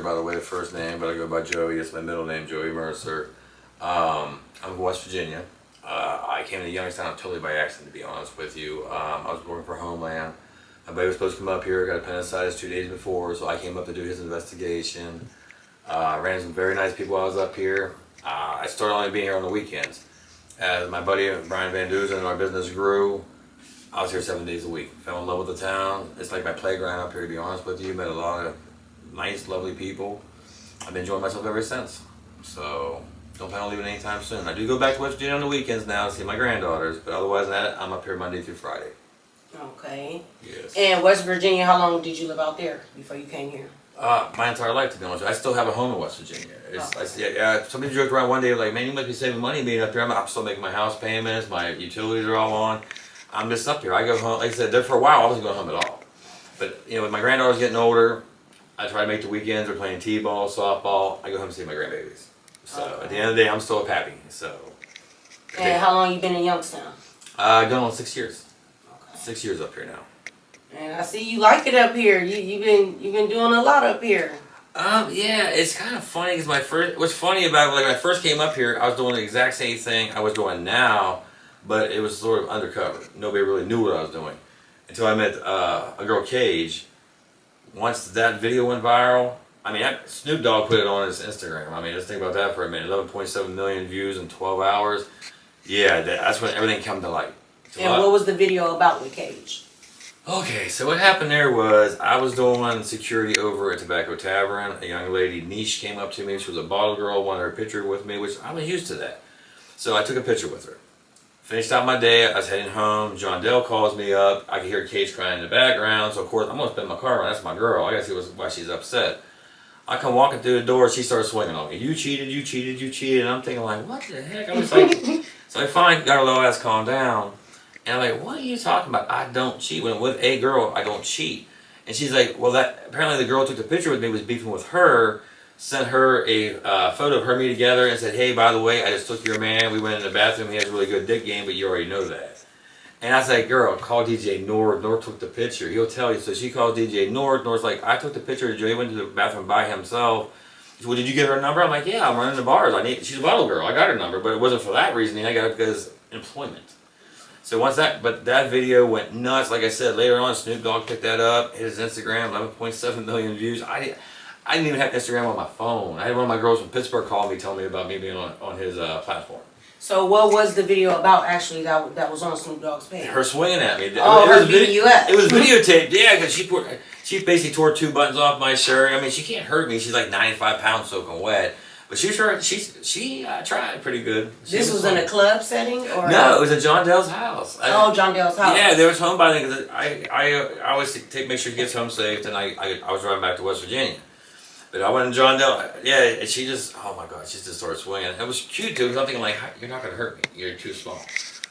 Mercer, by the way, the first name, but I go by Joey. That's my middle name, Joey Mercer. I'm from West Virginia. I came to Youngstown totally by accident, to be honest with you. I was working for Homeland. My buddy was supposed to come up here, got appendicitis 2 days before, so I came up to do his investigation. Ran into some very nice people while I was up here. I started only being here on the weekends. As my buddy Brian Van Duzen and our business grew, I was here 7 days a week. Fell in love with the town. It's like my playground up here, to be honest with you. Met a lot of nice, lovely people. I've been enjoying myself ever since. So, don't plan on leaving anytime soon. I do go back to West Virginia on the weekends now to see my granddaughters, but otherwise than that, I'm up here Monday through Friday. Okay. Yes. And West Virginia, how long did you live out there before you came here? My entire life, to be honest with you. I still have a home in West Virginia. Somebody joked around one day, like, man, you must be saving money being up here. I'm still making my house payments, my utilities are all on. I'm just up here. I go home, like I said, there for a while, I wasn't going home at all. But, you know, with my granddaughters getting older, I try to make the weekends. They're playing t-ball, softball. I go home and see my grandbabies. So, at the end of the day, I'm still a pappy. So. And how long you been in Youngstown? Going on 6 years. Okay. 6 years up here now. And I see you like it up here. You've been doing a lot up here. Yeah, it's kind of funny because what's funny about it, like when I first came up here, I was doing the exact same thing I was doing now, but it was sort of undercover. Nobody really knew what I was doing until I met a girl, Cage. Once that video went viral, I mean, Snoop Dogg put it on his Instagram. I mean, just think about that for a minute. 11.7 million views in 12 hours. Yeah, that's when everything came to light. And what was the video about with Cage? Okay, so what happened there was I was doing security over at Tobacco Tavern. A young lady, Niche, came up to me. She was a bottle girl, wanted her picture with me, which I was used to that. So I took a picture with her. Finished out my day, I was heading home. John Dell calls me up. I can hear Cage crying in the background, so of course I'm going to spin my car around. That's my girl. I got to see why she's upset. I come walking through the door, she starts swinging on me. You cheated, you cheated, you cheated. And I'm thinking like, what the heck? I was like, so I finally got her little ass calmed down. And I'm like, what are you talking about? I don't cheat. When I'm with a girl, I don't cheat. And she's like, well, apparently the girl who took the picture with me was beefing with her, sent her a photo of her and me together and said, hey, by the way, I just took your man. We went in the bathroom. He has a really good dick game, but you already know that. And I was like, girl, call DJ Nord. Nord took the picture. He'll tell you. So she called DJ Nord. Nord's like, I took the picture. Joey went to the bathroom by himself. She said, well, did you get her number? I'm like, yeah, I'm running the bars. She's a bottle girl. I got her number, but it wasn't for that reasoning. I got it because employment. So that video went nuts. Like I said, later on, Snoop Dogg picked that up. His Instagram, 11.7 million views. I didn't even have Instagram on my phone. I had one of my girls from Pittsburgh call me, tell me about me being on his platform. So what was the video about actually that was on Snoop Dogg's page? Her swinging at me. Her beating you up. It was videotaped, yeah, because she basically tore 2 buttons off my shirt. I mean, she can't hurt me. She's like 95 pounds soaking wet. But she tried pretry good. This was in a club setting, or no? It was at John Dell's house. John Dell's house. Yeah, there was home by then because I always make sure he gets home safe. And I was driving back to West Virginia, but I went to John Dell. Yeah, and she just, oh my God, she just started swinging. It was cute too because I'm thinking like, you're not gonna hurt me. You're too small.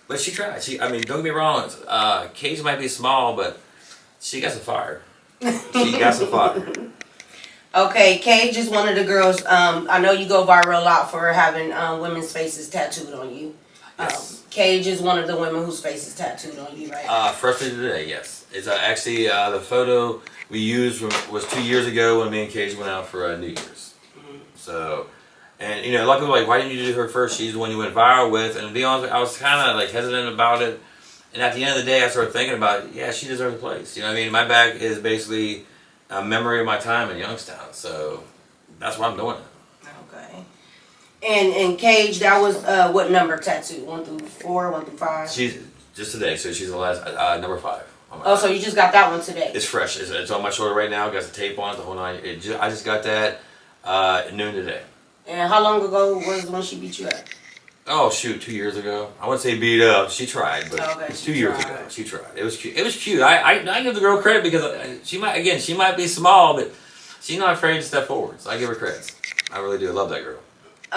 But she tried. I mean, don't get me wrong. Cage might be small, but she got some fire. She got some fire. Okay, Cage is one of the girls. I know you go viral a lot for having women's faces tattooed on you. Yes. Cage is one of the women whose face is tattooed on you, right? Freshly today, yes. It's actually the photo we used was 2 years ago when me and Cage went out for New Year's. Mm-hmm. So, and you know, a lot of people are like, why didn't you do her first? She's the one you went viral with. And to be honest, I was kind of like hesitant about it. And at the end of the day, I started thinking about it. Yeah, she deserves a place. You know what I mean? My bag is basically a memory of my time in Youngstown, so that's why I'm doing it. Okay. And Cage, that was what number tattoo? 1 through 4, 1 through 5? She's just today, so she's the last number 5. So you just got that one today? It's fresh. It's on my shoulder right now. Got the tape on it, the whole nine. I just got that at noon today. And how long ago was when she beat you up? Oh shoot, 2 years ago. I wouldn't say beat up. She tried, but it's 2 years ago. She tried. It was cute. It was cute. I give the girl credit because she might be small, but she's not afraid to step forward. So I give her credit. I really do. I love that girl.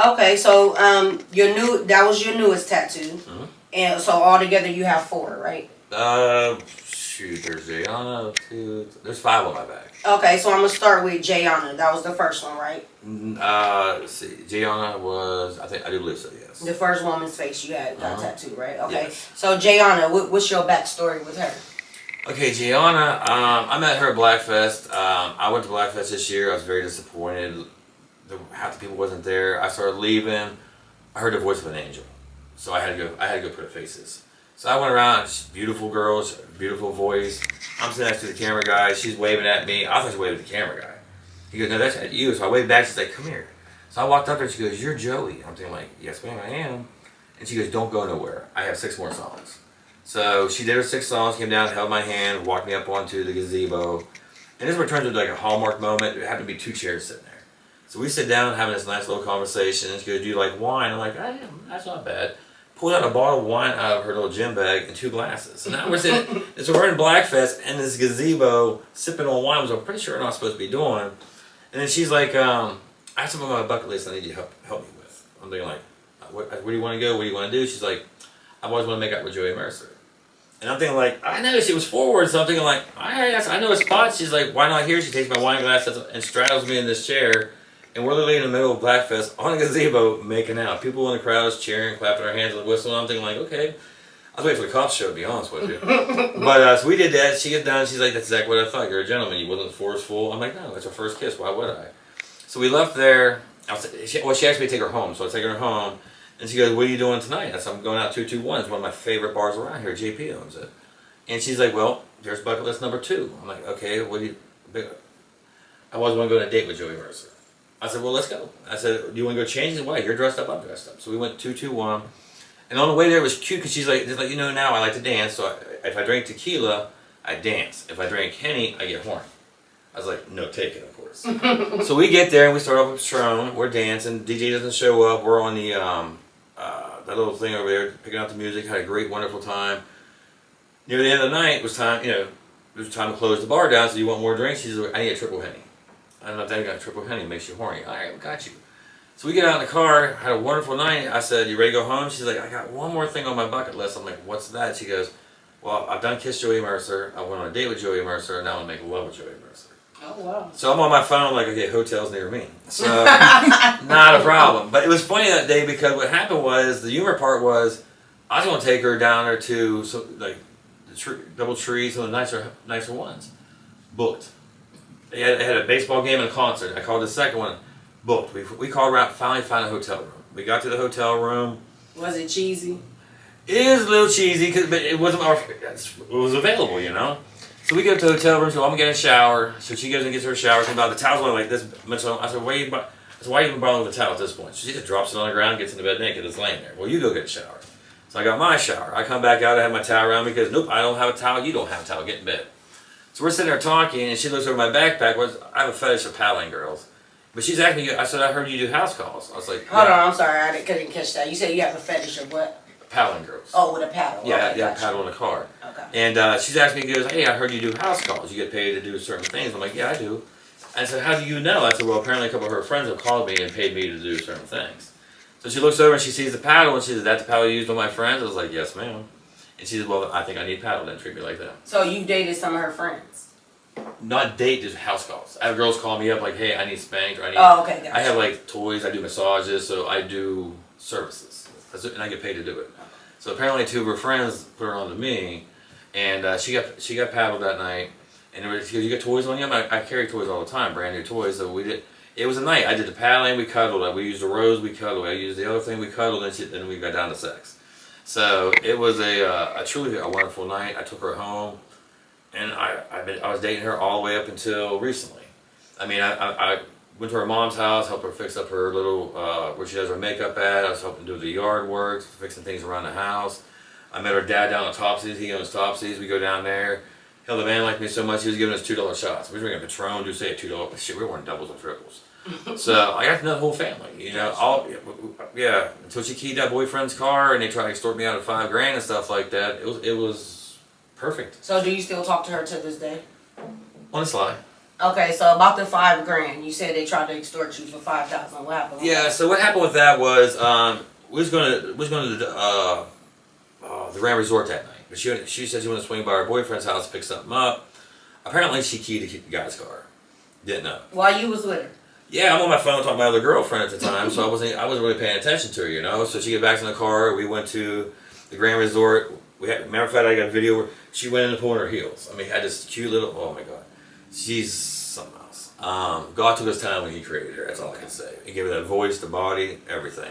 Okay, so that was your newest tattoo, and so altogether you have 4, right? Shoot, there's Jayana, there's 5 on my back. Okay, so I'm gonna start with Jayana. That was the first one, right? Let's see. Jayana was, I do believe so, yes. The first woman's face you got tattooed, right? Okay. Yes. So Jayana, what's your backstory with her? Okay, Gianna, I met her at Blackfest. I went to Blackfest this year. I was very disappointed. Half the people wasn't there. I started leaving. I heard the voice of an angel, so I had to go. I had to go put faces. So I went around. Beautiful girls, beautiful voice. I'm sitting next to the camera guy. She's waving at me. I thought she waved at the camera guy. He goes, "No, that's at you." So I waved back. She's like, "Come here." So I walked up there. And she goes, "You're Joey." I'm thinking like, "Yes, ma'am, I am." And she goes, "Don't go nowhere. I have 6 more songs." So she did her 6 songs, came down, held my hand, walked me up onto the gazebo. And this one turned into like a Hallmark moment. There happened to be 2 chairs sitting there. So we sit down having this nice little conversation. And she goes, "Do you like wine?" I'm like, "I am. That's not bad." Pulled out a bottle of wine out of her little gym bag and 2 glasses. So now we're sitting, so we're in Blackfest and this gazebo sipping on wine, which I'm pretty sure we're not supposed to be doing. And then she's like, I have something on my bucket list I need you to help me with. I'm thinking like, where do you want to go? What do you want to do? She's like, "I've always wanted to make out with Joey Mercer." And I'm thinking like, I know she was forward, so I'm thinking like, alright, I know a spot. She's like, "Why not here?" She takes my wine glass and straddles me in this chair. And we're literally in the middle of Blackfest on a gazebo making out. People in the crowd cheering, clapping their hands and whistling. I'm thinking like, okay. I was waiting for the cops show, to be honest with you. But so we did that. She gets done. She's like, "That's exactly what I thought. You're a gentleman. You wasn't forceful." I'm like, "No, it's our first kiss. Why would I?" So we left there. She asked me to take her home. So I take her home. And she goes, "What are you doing tonight?" I said, "I'm going out 221. It's one of my favorite bars around here. JP owns it." And she's like, "Well, there's bucket list number 2. I'm like, "Okay, what do you..." I always want to go on a date with Joey Mercer. I said, "Well, let's go." I said, "Do you want to go change?" Why? "You're dressed up, I'm dressed up." So we went 221. And on the way there, it was cute because she's like, "You know, now I like to dance. So if I drink tequila, I dance. If I drink Henny, I get horny." I was like, "No, take it, of course." So we get there and we start off with Patron. We're dancing. DJ doesn't show up. We're on the that little thing over there picking out the music. Had a great, wonderful time. Near the end of the night, it was time. It was time to close the bar down. So, "You want more drinks?" She's like, "I need a triple Henny." I don't know if that got triple Henny makes you horny. All right, got you. So we get out in the car, had a wonderful night. I said, "You ready to go home?" She's like, "I got one more thing on my bucket list." I'm like, "What's that?" She goes, "Well, I've done Kiss Joey Mercer. I went on a date with Joey Mercer, and now I want to make love with Joey Mercer." Oh, wow. So I'm on my phone like, okay, hotels near me. So not a problem. But it was funny that day because what happened was, the humor part was, I was going to take her down there to like the double trees and the nicer ones. Booked. They had a baseball game and a concert. I called the second one. Booked. We called around, finally found a hotel room. We got to the hotel room. Was it cheesy? It is a little cheesy, but it wasn't it was available, you know. So we go to the hotel room. So I'm getting a shower. So she goes and gets her shower. Comes out. The towel's only like this much long. I said, "Why are you even bothering with the towel at this point?" So she just drops it on the ground, gets into bed naked. It's laying there. "Well, you go get a shower." So I got my shower. I come back out. I have my towel around me because, "Nope, I don't have a towel. You don't have a towel. Get in bed." So we're sitting there talking, and she looks over my backpack. I have a fetish of paddling girls. But she's asking me, I said, "I heard you do house calls." I was like, Hold on, I'm sorry, couldn't catch that. You said you have a fetish of what? Paddling girls. Oh, with a paddle. Yeah, Okay, yeah, gotcha. paddle in a car. Okay. And she's asking me, goes, "Hey, I heard you do house calls. You get paid to do certain things." I'm like, "Yeah, I do." I said, "How do you know?" I said, "Well, apparently a couple of her friends have called me and paid me to do certain things." So she looks over and she sees the paddle and she said, "That's the paddle you used on my friends?" I was like, "Yes, ma'am." And she said, "Well, I think I need paddle. Then treat me like that." So you dated some of her friends? Not date, just house calls. I have girls call me up like, "Hey, I need spanked," or I need. Oh, okay, gotcha. I have like toys. I do massages, so I do services, and I get paid to do it. So apparently 2 of her friends put her on to me, and she got paddled that night. And she goes, "You got toys on you?" I carry toys all the time, brand new toys. So we did. It was a night. I did the paddling, we cuddled. We used the rose, we cuddled. I used the other thing, we cuddled, and we got down to sex. So it was a truly a wonderful night. I took her home, and I was dating her all the way up until recently. I mean, I went to her mom's house, helped her fix up her little, where she does her makeup at. I was helping do the yard work, fixing things around the house. I met her dad down at Topsy's. He owns Topsy's. We go down there. Hell, the man liked me so much, he was giving us $2 shots. We were drinking Patron, do say $2. Shit, we weren't doubles and triples. So I got to know the whole family, you know. Yeah, until she keyed that boyfriend's car and they tried to extort me out of $5 grand and stuff like that. It was perfect. So do you still talk to her to this day? On the slide. Okay, so about the $5 grand, you said they tried to extort you for $5,000. What happened? Yeah. So what happened with that was we was going to the Grand Resort that night. But she said she wanted to swing by her boyfriend's house to pick something up. Apparently she keyed the guy's car. Didn't know. While you was with her? Yeah, I'm on my phone talking to my other girlfriend at the time, so I wasn't really paying attention to her, you know. So she get back in the car. We went to the Grand Resort. Matter of fact, I got a video where she went in the pool in her heels. I mean, had this cute little. Oh my God, she's something else. God took his time when He created her. That's all I can say. He gave her that voice, the body, everything.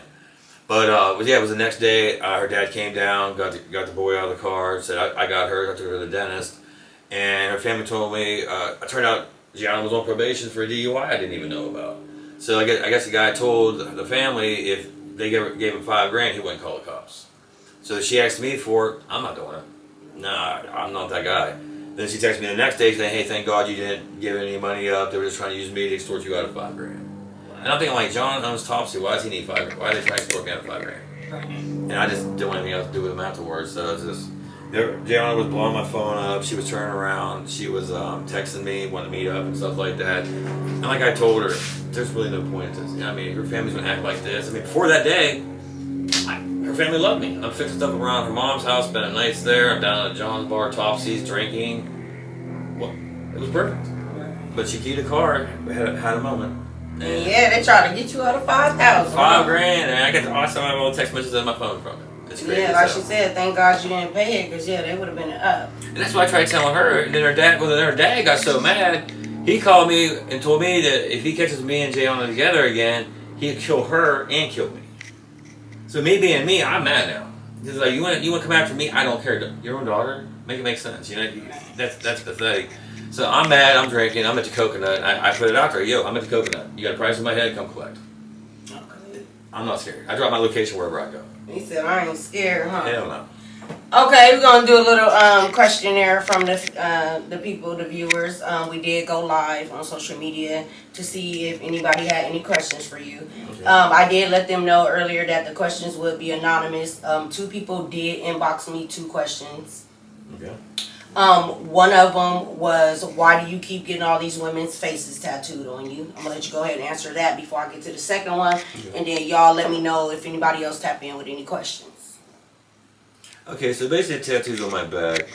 But yeah, it was the next day. Her dad came down, got the boy out of the car, said I got her. I took her to the dentist, and her family told me. It turned out Gianna was on probation for a DUI I didn't even know about. So I guess the guy told the family if they gave him $5,000, he wouldn't call the cops. So she asked me for it. I'm not doing it. Nah, I'm not that guy. Then she texted me the next day saying, "Hey, thank God you didn't give any money up. They were just trying to use me to extort you out of $5,000." And I'm thinking, like, John owns Topsy. Why does he need $5,000? Why are they trying to extort me out of $5,000? And I just didn't want anything else to do with him afterwards. So it's just, Gianna was blowing my phone up. She was turning around. She was texting me, wanting to meet up and stuff like that. And like I told her, there's really no point in this. You know, I mean, her family's gonna act like this. I mean, before that day, her family loved me. I'm fixing stuff around her mom's house, spending nights there. I'm down at John's bar, Topsy's, drinking. Well, it was perfect. But she keyed a car, had a moment. And yeah, they tried to get you out of 5,000. $5,000, and I get the awesome amount of text messages on my phone from it. It's crazy. Yeah, like she said, thank God you didn't pay it, because yeah, they would have been up. And that's what I tried telling her. And then her dad got so mad, he called me and told me that if he catches me and Jayana together again, he'd kill her and kill me. So me being me, I'm mad now. He's like, you want to come after me? I don't care. Your own daughter? Make it make sense. You know, that's pathetic. So I'm mad. I'm drinking. I'm at the coconut. I put it out there. Yo, I'm at the coconut. You got a price in my head? Come collect. Okay. I'm not scared. I drop my location wherever I go. He said, I ain't scared, huh? Hell no. Okay, we're gonna do a little questionnaire from the people, the viewers. We did go live on social media to see if anybody had any questions for you. Okay. I did let them know earlier that the questions would be anonymous. 2 people did inbox me 2 questions. Okay. One of them was, why do you keep getting all these women's faces tattooed on you? I'm gonna let you go ahead and answer that before I get to the second one, and then y'all let me know if anybody else tap in with any questions. Okay, so basically tattoos on my back,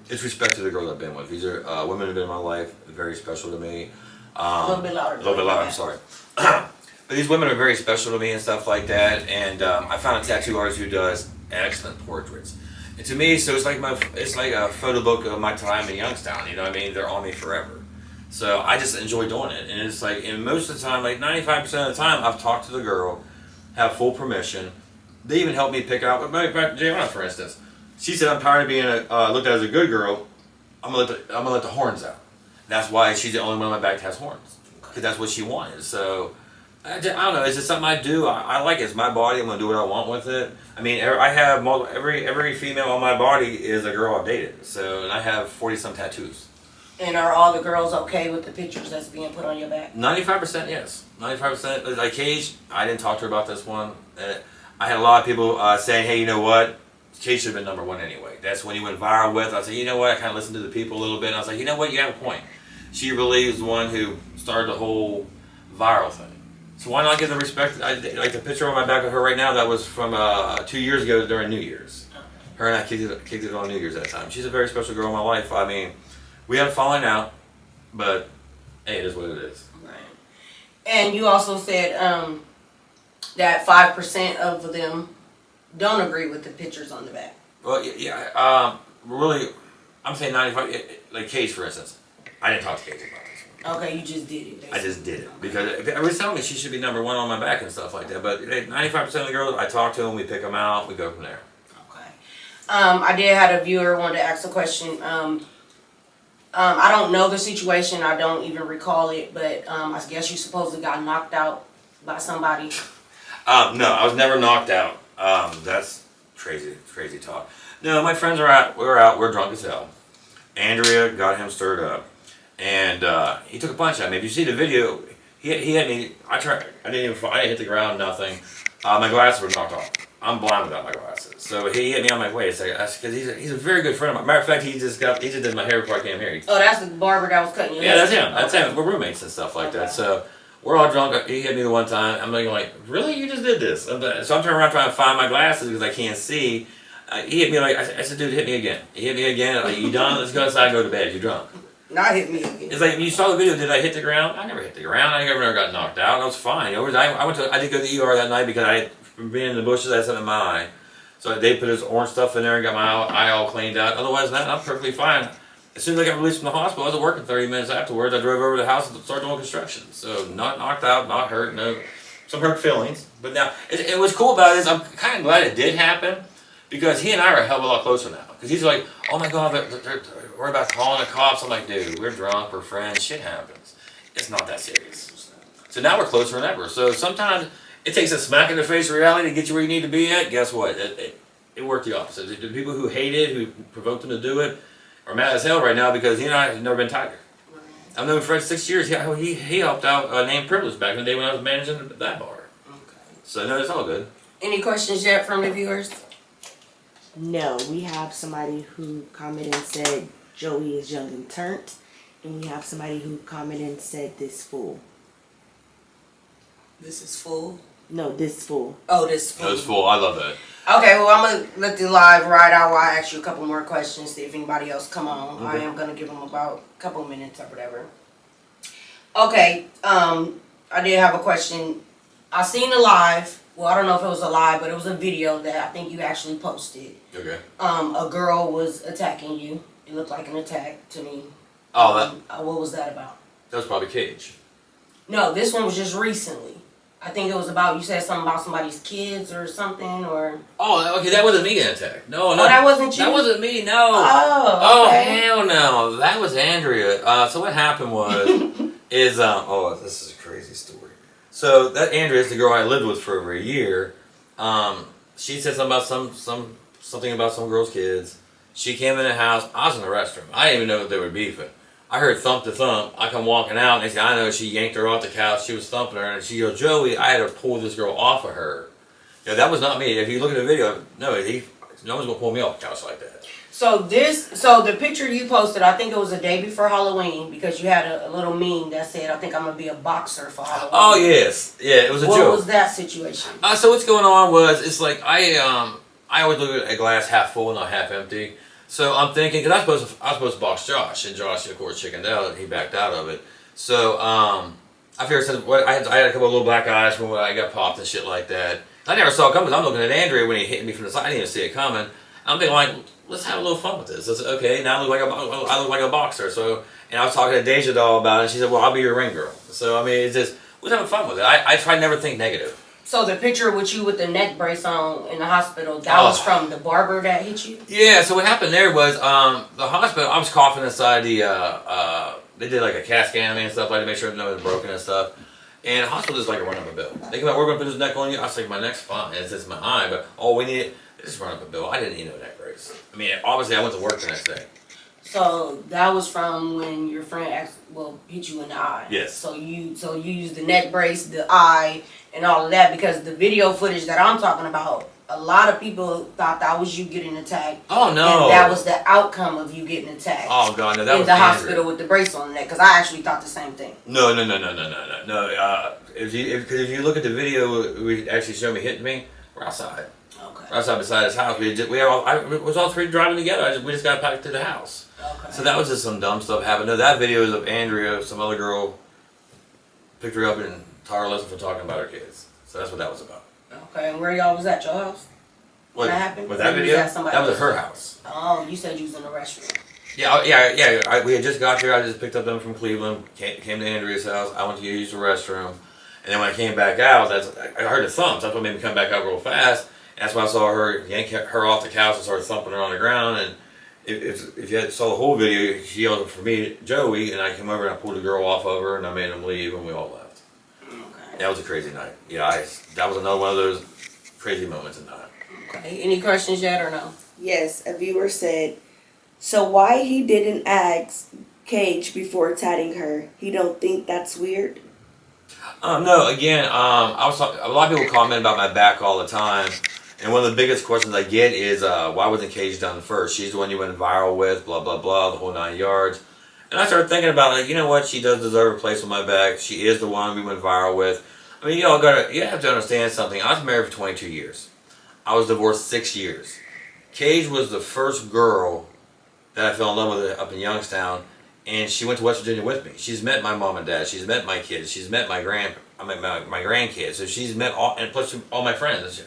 it's respect to the girls I've been with. These are women who've been in my life, very special to me. A little bit louder. A little bit louder, I'm sorry. But these women are very special to me and stuff like that, and I found a tattoo artist who does excellent portraits. And to me, so it's like a photo book of my time in Youngstown, you know what I mean? They're on me forever. So I just enjoy doing it. And it's like, and most of the time, like 95% of the time, I've talked to the girl, have full permission. They even helped me pick out, matter of fact, Jayana, for instance. She said, I'm tired of being looked at as a good girl. I'm gonna let the horns out. That's why she's the only one on my back that has horns. Because that's what she wanted. So, I don't know, it's just something I do. I like it. It's my body. I'm going to do what I want with it. I mean, I have every female on my body is a girl I've dated. So, and I have 40-some tattoos. And are all the girls okay with the pictures that's being put on your back? 95% yes. 95%. Like Cage, I didn't talk to her about this one. I had a lot of people saying, hey, you know what? Cage should have been #1 anyway. That's when he went viral with. I said, you know what? I kind of listened to the people a little bit. And I was like, you know what? You have a point. She really is the one who started the whole viral thing. So why not give the respect? Like the picture on my back of her right now, that was from 2 years ago during New Year's. Her and I kicked it on New Year's that time. She's a very special girl in my life. I mean, we had a falling out, but hey, it is what it is. Right. And you also said that 5% of them don't agree with the pictures on the back. Well, yeah. Really, I'm saying 95. Like Cage, for instance. I didn't talk to Cage about this one. Okay, you just did it. Basically. I just did it because everybody's telling me she should be #1 on my back and stuff like that. But 95% of the girls, I talk to them, we pick them out, we go from there. Okay. I did have a viewer wanted to ask a question. I don't know the situation. I don't even recall it, but I guess you supposedly got knocked out by somebody. No, I was never knocked out. That's crazy talk. No, my friends are out. We're drunk as hell. Andrea got him stirred up, and he took a punch at me. If you see the video, he hit me. I didn't hit the ground. Nothing. My glasses were knocked off. I'm blind without my glasses. So he hit me. I'm like, wait a second. Because he's a very good friend of mine. Matter of fact, he just did my hair before I came here. Oh, that's the barber that was cutting your hair. Yeah, that's him. That's him. We're roommates and stuff like that. So we're all drunk. He hit me the one time. I'm like, really? You just did this? So I'm turning around trying to find my glasses because I can't see. He hit me like, I said, dude, hit me again. He hit me again. I'm like, you done? Let's go outside and go to bed. You're drunk. Not hit me again. It's like, you saw the video, did I hit the ground? I never hit the ground. I never got knocked out. I was fine. I did go to the ER that night because I had been in the bushes. I had something in my eye. So they put his orange stuff in there and got my eye all cleaned out. Otherwise than that, I'm perfectly fine. As soon as I got released from the hospital, I was working 30 minutes afterwards. I drove over to the house and started doing construction. So not knocked out, not hurt, no, some hurt feelings. But now, it what's cool about it is I'm kind of glad it did happen because he and I are a hell of a lot closer now. Because he's like, oh my God, they're worried about calling the cops. I'm like, dude, we're drunk, we're friends, shit happens. It's not that serious. So now we're closer than ever. So sometimes it takes a smack in the face of reality to get you where you need to be at. Guess what? It worked the opposite. The people who hate it, who provoked him to do it, are mad as hell right now because he and I have never been tighter. I've known Fred 6 years. He helped out Name Privilege back in the day when I was managing that bar. Okay. So no, it's all good. Any questions yet from the viewers? No, we have somebody who commented and said Joey is young and turned, and we have somebody who commented and said this fool. This is full? No, this fool. Oh, this fool. No, it's full. I love that. Okay, well, I'm going to let the live ride out while I ask you a couple more questions, see if anybody else come on. Okay. I am going to give them about a couple minutes or whatever. Okay, I did have a question. I seen the live. Well, I don't know if it was a live, but it was a video that I think you actually posted. Okay. A girl was attacking you. It looked like an attack to me. Oh, what was that about? that was probably Cage. No, this one was just recently. I think it was about, you said something about somebody's kids or something, or... Oh, okay, that wasn't me getting attacked. No, no. Oh, that wasn't you? That wasn't me, no. Oh, okay. Oh, hell no. That was Andrea. So what happened was, oh, this is a crazy story. So that Andrea is the girl I lived with for over a year. She said something about something about some girl's kids. She came in the house. I was in the restroom. I didn't even know that they were beefing. I heard thump to thump. I come walking out, and they say, I know, she yanked her off the couch. She was thumping her, and she goes, Joey, I had to pull this girl off of her. You know, that was not me. If you look at the video, no one's going to pull me off the couch like that. So the picture you posted, I think it was a day before Halloween, because you had a little meme that said, I think I'm going to be a boxer for Halloween. Oh, yes. Yeah, it was a joke. What was that situation? So what's going on was, it's like, I always look at a glass half full, not half empty. So I'm thinking, because I was supposed to box Josh, and Josh, of course, chickened out, and he backed out of it. So I figured, I had a couple of little black eyes from when I got popped and shit like that. I never saw it coming. I'm looking at Andrea when he hit me from the side. I didn't even see it coming. I'm thinking, like, let's have a little fun with this. I said, okay, now I look like a boxer. So, and I was talking to Deja Doll about it, and she said, well, I'll be your ring girl. So, I mean, it's just, we're having fun with it. I try to never think negative. So the picture with you with the neck brace on in the hospital, that was from the barber that hit you? Yeah, so what happened there was, the hospital, I was coughing inside they did like a CAT scan and stuff like that to make sure nothing was broken and stuff. And the hospital just like a run up a bill. They come out, we're going to put this neck on you. I was like, my neck's fine, it's just my eye, but all we need, they just run up a bill. I didn't need no neck brace. I mean, obviously I went to work the next day. So that was from when your friend hit you in the eye. Yes. So you used the neck brace, the eye, and all of that, because the video footage that I'm talking about, a lot of people thought that was you getting attacked. Oh no! And that was the outcome of you getting attacked. Oh god, no, that was in the hospital with the brace on the neck. Because I actually thought the same thing. No. If you look at the video, we actually showed me hitting me. We're outside. Okay. We're outside beside his house. It was all three driving together. We just got back to the house. Okay. So that was just some dumb stuff happened. No, that video is of Andrea, some other girl, picked her up and taught her a lesson for talking about her kids. So that's what that was about. Okay, and where y'all was at? Your house? When that happened? With that video? That was at her house. Oh, you said you was in the restroom. Yeah. We had just got here. I just picked up them from Cleveland, came to Andrea's house. I went to use the restroom. And then when I came back out, I heard the thumps. That's what made me come back out real fast. And that's when I saw her yank her off the couch and started thumping her on the ground. And if you saw the whole video, she yelled for me, Joey, and I came over and I pulled the girl off of her and I made them leave and we all left. Okay. That was a crazy night. Yeah, that was another one of those crazy moments in time. Okay. Any questions yet or no? Yes, a viewer said, so why he didn't ask Cage before tatting her? He don't think that's weird? No, again, I was talking, a lot of people comment about my back all the time. And one of the biggest questions I get is, why wasn't Cage done first? She's the one you went viral with, blah, blah, blah, the whole 9 yards. And I started thinking about it, like, you know what? She does deserve a place on my back. She is the one we went viral with. I mean, you have to understand something. I was married for 22 years. I was divorced 6 years. Cage was the first girl that I fell in love with up in Youngstown. And she went to West Virginia with me. She's met my mom and dad. She's met my kids. She's met my grandkids. So she's met all, and plus all my friends.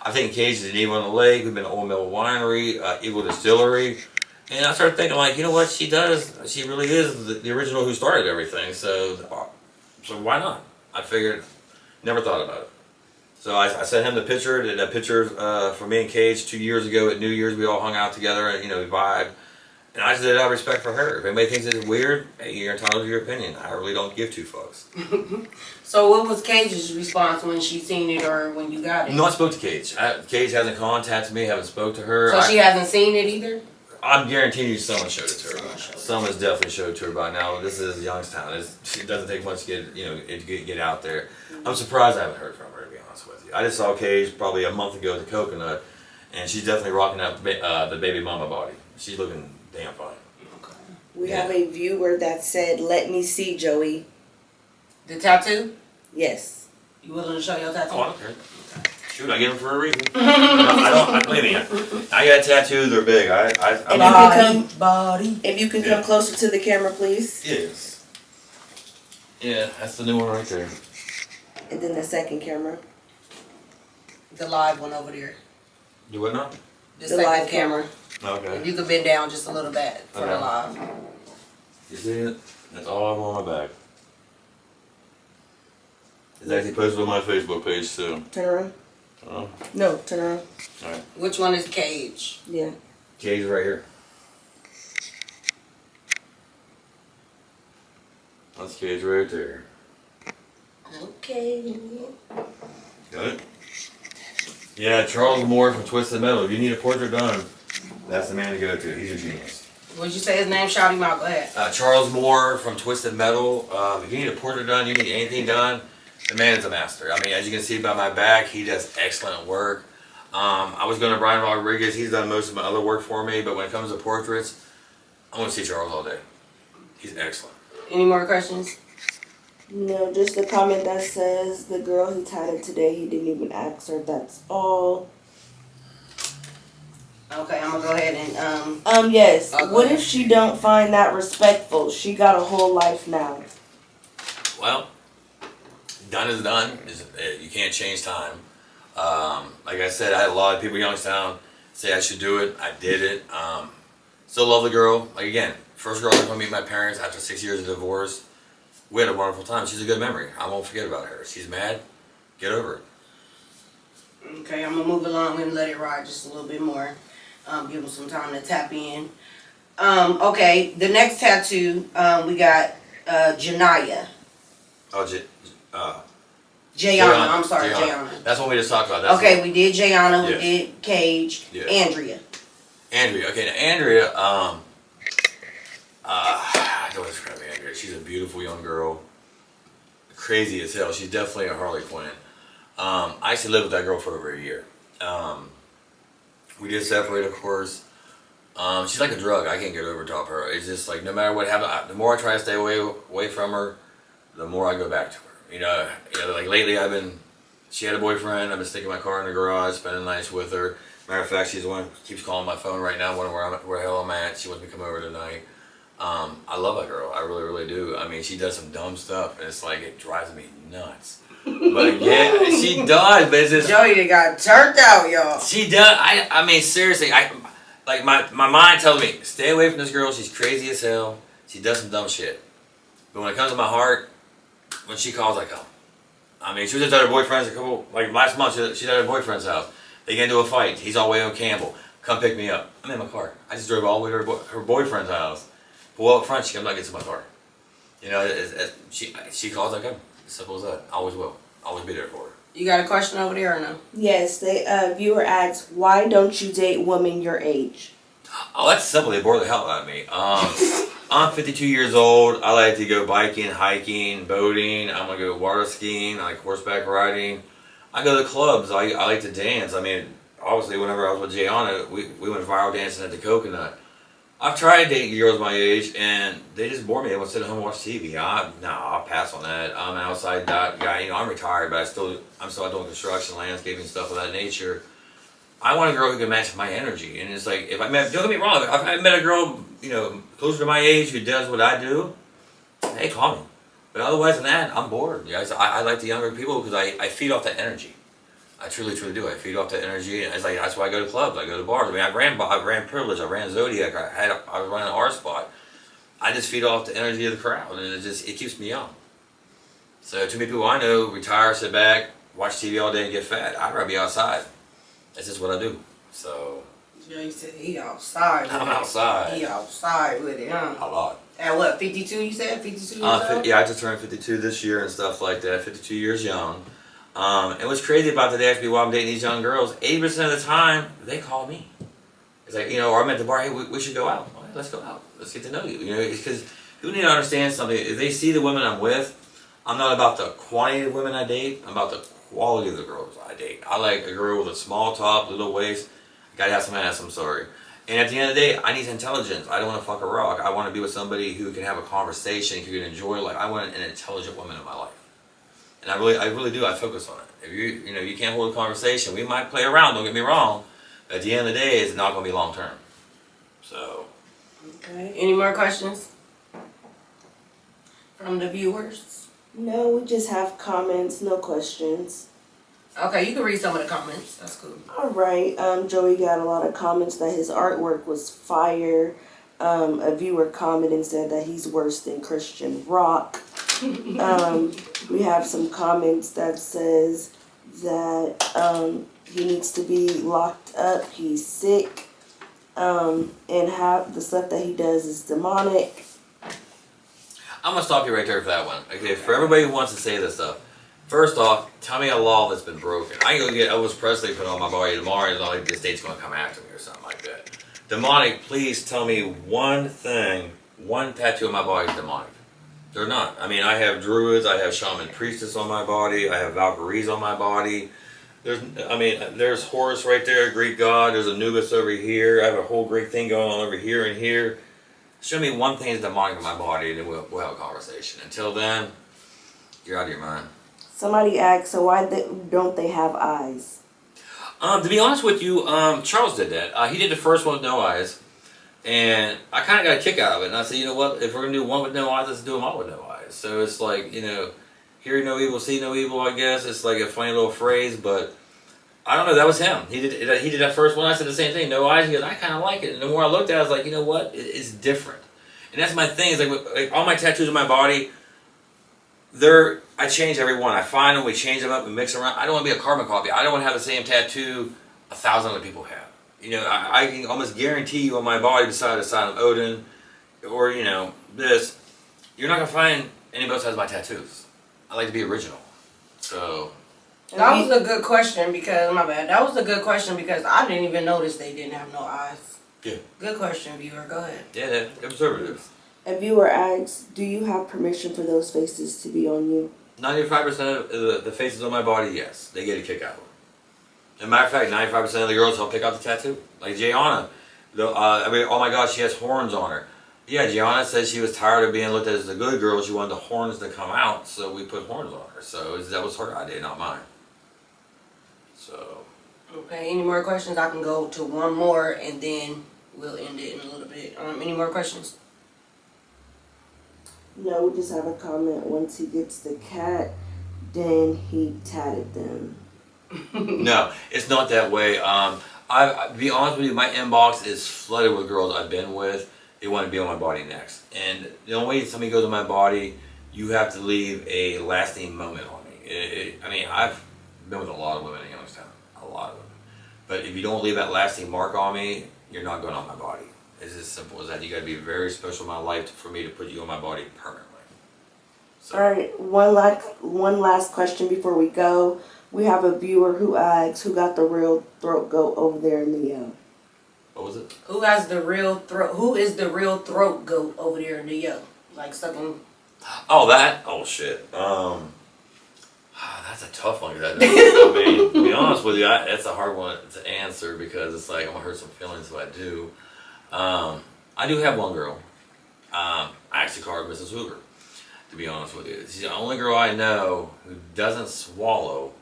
I've taken Cage to Geneva on the Lake. We've been to Old Mill Winery, Eagle Distillery. And I started thinking, like, you know what she does? She really is the original who started everything. So why not? I figured, never thought about it. So I sent him the picture. Did a picture for me and Cage 2 years ago at New Year's. We all hung out together and, we vibed. And I just did it out of respect for her. If anybody thinks it's weird, hey, you're entitled to your opinion. I really don't give two fucks. So what was Cage's response when she seen it or when you got it? No, I spoke to Cage. Cage hasn't contacted me, haven't spoke to her. So she hasn't seen it either? I'm guaranteeing you someone showed it to her. Someone's definitely showed it to her by now. This is Youngstown. It doesn't take much to get out there. I'm surprised I haven't heard from her, to be honest with you. I just saw Cage probably a month ago at the Coconut, and she's definitely rocking out the baby mama body. She's looking damn fine. Okay. We have a viewer that said, "Let me see, Joey." The tattoo? Yes. You willing to show your tattoo? Oh, I don't care. Shoot, I get them for a reason. I believe me. I got tattoos. They're big. If you can come closer to the camera, please. Yes. Yeah, that's the new one right there. And then the second camera. The live one over there. You what now? The live camera. Okay. If you could bend down just a little bit for the live. You see it? That's all I have on my back. It's actually posted on my Facebook page too. Turn around. No, turn around. Alright. Which one is Cage? Yeah. Cage right here. That's Cage right there. Okay. Got it? Yeah, Charles Moore from Twisted Metal. If you need a portrait done, that's the man to go to. He's a genius. What'd you say his name? Shout him out. Go ahead. Charles Moore from Twisted Metal. If you need a portrait done, you need anything done, the man is a master. I mean, as you can see by my back, he does excellent work. I was going to Brian Rodriguez. He's done most of my other work for me, but when it comes to portraits, I want to see Charles all day. He's excellent. Any more questions? No, just a comment that says the girl he tatted today, he didn't even ask her. That's all. Okay, I'm gonna go ahead and yes. Okay. What if she don't find that respectful? She got a whole life now. Well, done is done. You can't change time. Like I said, I had a lot of people in Youngstown say I should do it. I did it. Still love the girl. Like again, first girl I was gonna meet my parents after 6 years of divorce. We had a wonderful time. She's a good memory. I won't forget about her. She's mad. Get over it. Okay, I'm gonna move along and let it ride just a little bit more. Give them some time to tap in. Okay, the next tattoo, we got Janaya. Oh, Jayana, I'm sorry, Jayana. Jayana. That's what we just talked about. That's Okay, we did Jayana, we Yes. did Cage, Yeah. Andrea. Andrea. Okay, now Andrea, I don't describe Andrea. She's a beautiful young girl. Crazy as hell. She's definitely a Harley Quinn. I actually lived with that girl for over a year. We did separate, of course. She's like a drug. I can't get over top of her. It's just like no matter what happens, the more I try to stay away from her, the more I go back to her. Like lately she had a boyfriend. I've been sticking my car in the garage, spending nights with her. Matter of fact, she's the one who keeps calling my phone right now, wondering where the hell I'm at. She wants me to come over tonight. I love that girl. I really, really do. I mean, she does some dumb stuff, and it's like, it drives me nuts. But yeah, she does, but it's just... Joey, they got turned out, y'all. She does. I mean, seriously, like my mind tells me, stay away from this girl. She's crazy as hell. She does some dumb shit. But when it comes to my heart, when she calls, I come. I mean, she was just at her boyfriend's last month, she's at her boyfriend's house. They get into a fight. He's all the way on Campbell. Come pick me up. I'm in my car. I just drove all the way to her boyfriend's house. Pull up front, she comes back into my car. She calls, I come. As simple as that. Always will. Always be there for her. You got a question over there or no? Yes, the viewer asks, why don't you date women your age? Oh, that's simple. They bore the hell out of me. I'm 52 years old. I like to go biking, hiking, boating. I'm going to go water skiing. I like horseback riding. I go to clubs. I like to dance. I mean, obviously, whenever I was with Jayana, we went viral dancing at the Coconut. I've tried dating girls my age, and they just bore me. They want to sit at home and watch TV. I'll pass on that. I'm an outside guy. I'm retired, but I'm still doing construction, landscaping, stuff of that nature. I want a girl who can match my energy. And it's like, don't get me wrong, if I met a girl, closer to my age who does what I do, hey, call me. But otherwise than that, I'm bored. I like the younger people because I feed off that energy. I truly, truly do. I feed off that energy, and it's like that's why I go to clubs. I go to bars. I mean, I ran Privilege. I ran Zodiac. I was running R Spot. I just feed off the energy of the crowd, and it keeps me young. So too many people I know retire, sit back, watch TV all day, and get fat. I'd rather be outside. That's just what I do. So. Yeah, you said he outside. I'm outside. He outside with it, huh? A lot. At what, 52? You said 52 years old? Yeah, I just turned 52 this year and stuff like that. 52 years young. And what's crazy about the actually while I'm dating these young girls, 80% of the time they call me. It's like, or I'm at the bar. Hey, we should go out. All right, let's go out. Let's get to know you. Because people need to understand something. If they see the women I'm with, I'm not about the quantity of women I date. I'm about the quality of the girls I date. I like a girl with a small top, little waist. Gotta have some ass. I'm sorry. And at the end of the day, I need intelligence. I don't want to fuck a rock. I want to be with somebody who can have a conversation, who can enjoy life. I want an intelligent woman in my life. And I really do. I focus on it. If you can't hold a conversation, we might play around. Don't get me wrong. But at the end of the day, it's not going to be long term. So. Okay. Any more questions from the viewers? No, we just have comments, no questions. Okay, you can read some of the comments. That's cool. All right. Joey got a lot of comments that his artwork was fire. A viewer commented and said that he's worse than Christian Rock. We have some comments that says that he needs to be locked up. He's sick. And have the stuff that he does is demonic. I'm going to stop you right there for that one. Okay, for everybody who wants to say this stuff. First off, tell me a law that's been broken. I can go get Elvis Presley put on my body tomorrow. It's not like the state's going to come after me or something like that. Demonic, please tell me one thing, one tattoo on my body is demonic. They're not. I mean, I have druids, I have shaman priestess on my body, I have Valkyries on my body. There's Horus right there, Greek god. There's Anubis over here. I have a whole Greek thing going on over here and here. Show me one thing that's demonic in my body, and then we'll have a conversation. Until then, you're out of your mind. Somebody asked, so why don't they have eyes? To be honest with you, Charles did that. He did the first one with no eyes, and I kind of got a kick out of it. And I said, you know what? If we're gonna do one with no eyes, let's do them all with no eyes. So it's like, hear no evil, see no evil. I guess it's like a funny little phrase, but I don't know. That was him. He did that first one. I said the same thing. No eyes. He goes, I kind of like it. And the more I looked at it, I was like, you know what? It's different. And that's my thing. Is like all my tattoos on my body. I change every one. I find them, we change them up, we mix them around. I don't want to be a carbon copy. I don't want to have the same tattoo 1,000 other people have. I can almost guarantee you on my body, beside the sign of Odin, or this, you're not gonna find anybody else has my tattoos. I like to be original. So. That was a good question because That was a good question because I didn't even notice they didn't have no eyes. Yeah. Good question, viewer. Go ahead. Yeah, they're conservative. A viewer asks, do you have permission for those faces to be on you? 95% of the faces on my body, yes, they get a kick out of it. As a matter of fact, 95% of the girls help pick out the tattoo. Like Gianna, oh my gosh, she has horns on her. Yeah, Gianna said she was tired of being looked at as the good girl. She wanted the horns to come out, so we put horns on her. So that was her idea, not mine. So. Okay, any more questions? I can go to one more and then we'll end it in a little bit. Any more questions? No, we just have a comment. Once he gets the cat, then he tatted them. No, it's not that way. To be honest with you, my inbox is flooded with girls I've been with. They want to be on my body next. And the only way somebody goes on my body, you have to leave a lasting moment on me. I've been with a lot of women in Youngstown. A lot of them. But if you don't leave that lasting mark on me, you're not going on my body. It's as simple as that. You got to be very special in my life for me to put you on my body permanently. So. All right, one last question before we go. We have a viewer who asks, who got the real throat goat over there in the What was it? Who is the real throat goat over there in the like sucking? Oh, that. Oh shit. That's a tough one. To be honest with you, that's a hard one to answer because it's like I'm gonna hurt some feelings if I do. I do have one girl. I actually call her Mrs. Hoover, to be honest with you. She's the only girl I know who doesn't swallow,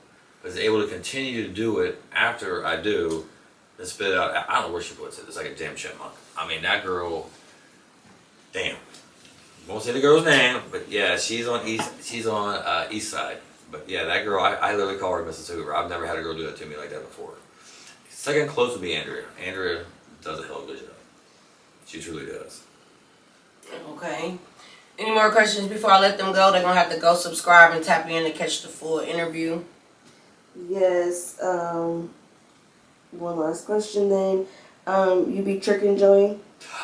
but is able to continue to do it after I do, and spit it out. I don't know where she puts it. It's like a damn chipmunk. That girl, damn. Won't say the girl's name, but yeah, she's on east side. But yeah, that girl, I literally call her Mrs. Hoover. I've never had a girl do that to me like that before. Second close would be Andrea. Andrea does a hell of a good job. She truly does. Okay. Any more questions before I let them go? They're gonna have to go subscribe and tap in to catch the full interview. Yes. One last question then. You be tricking Joey?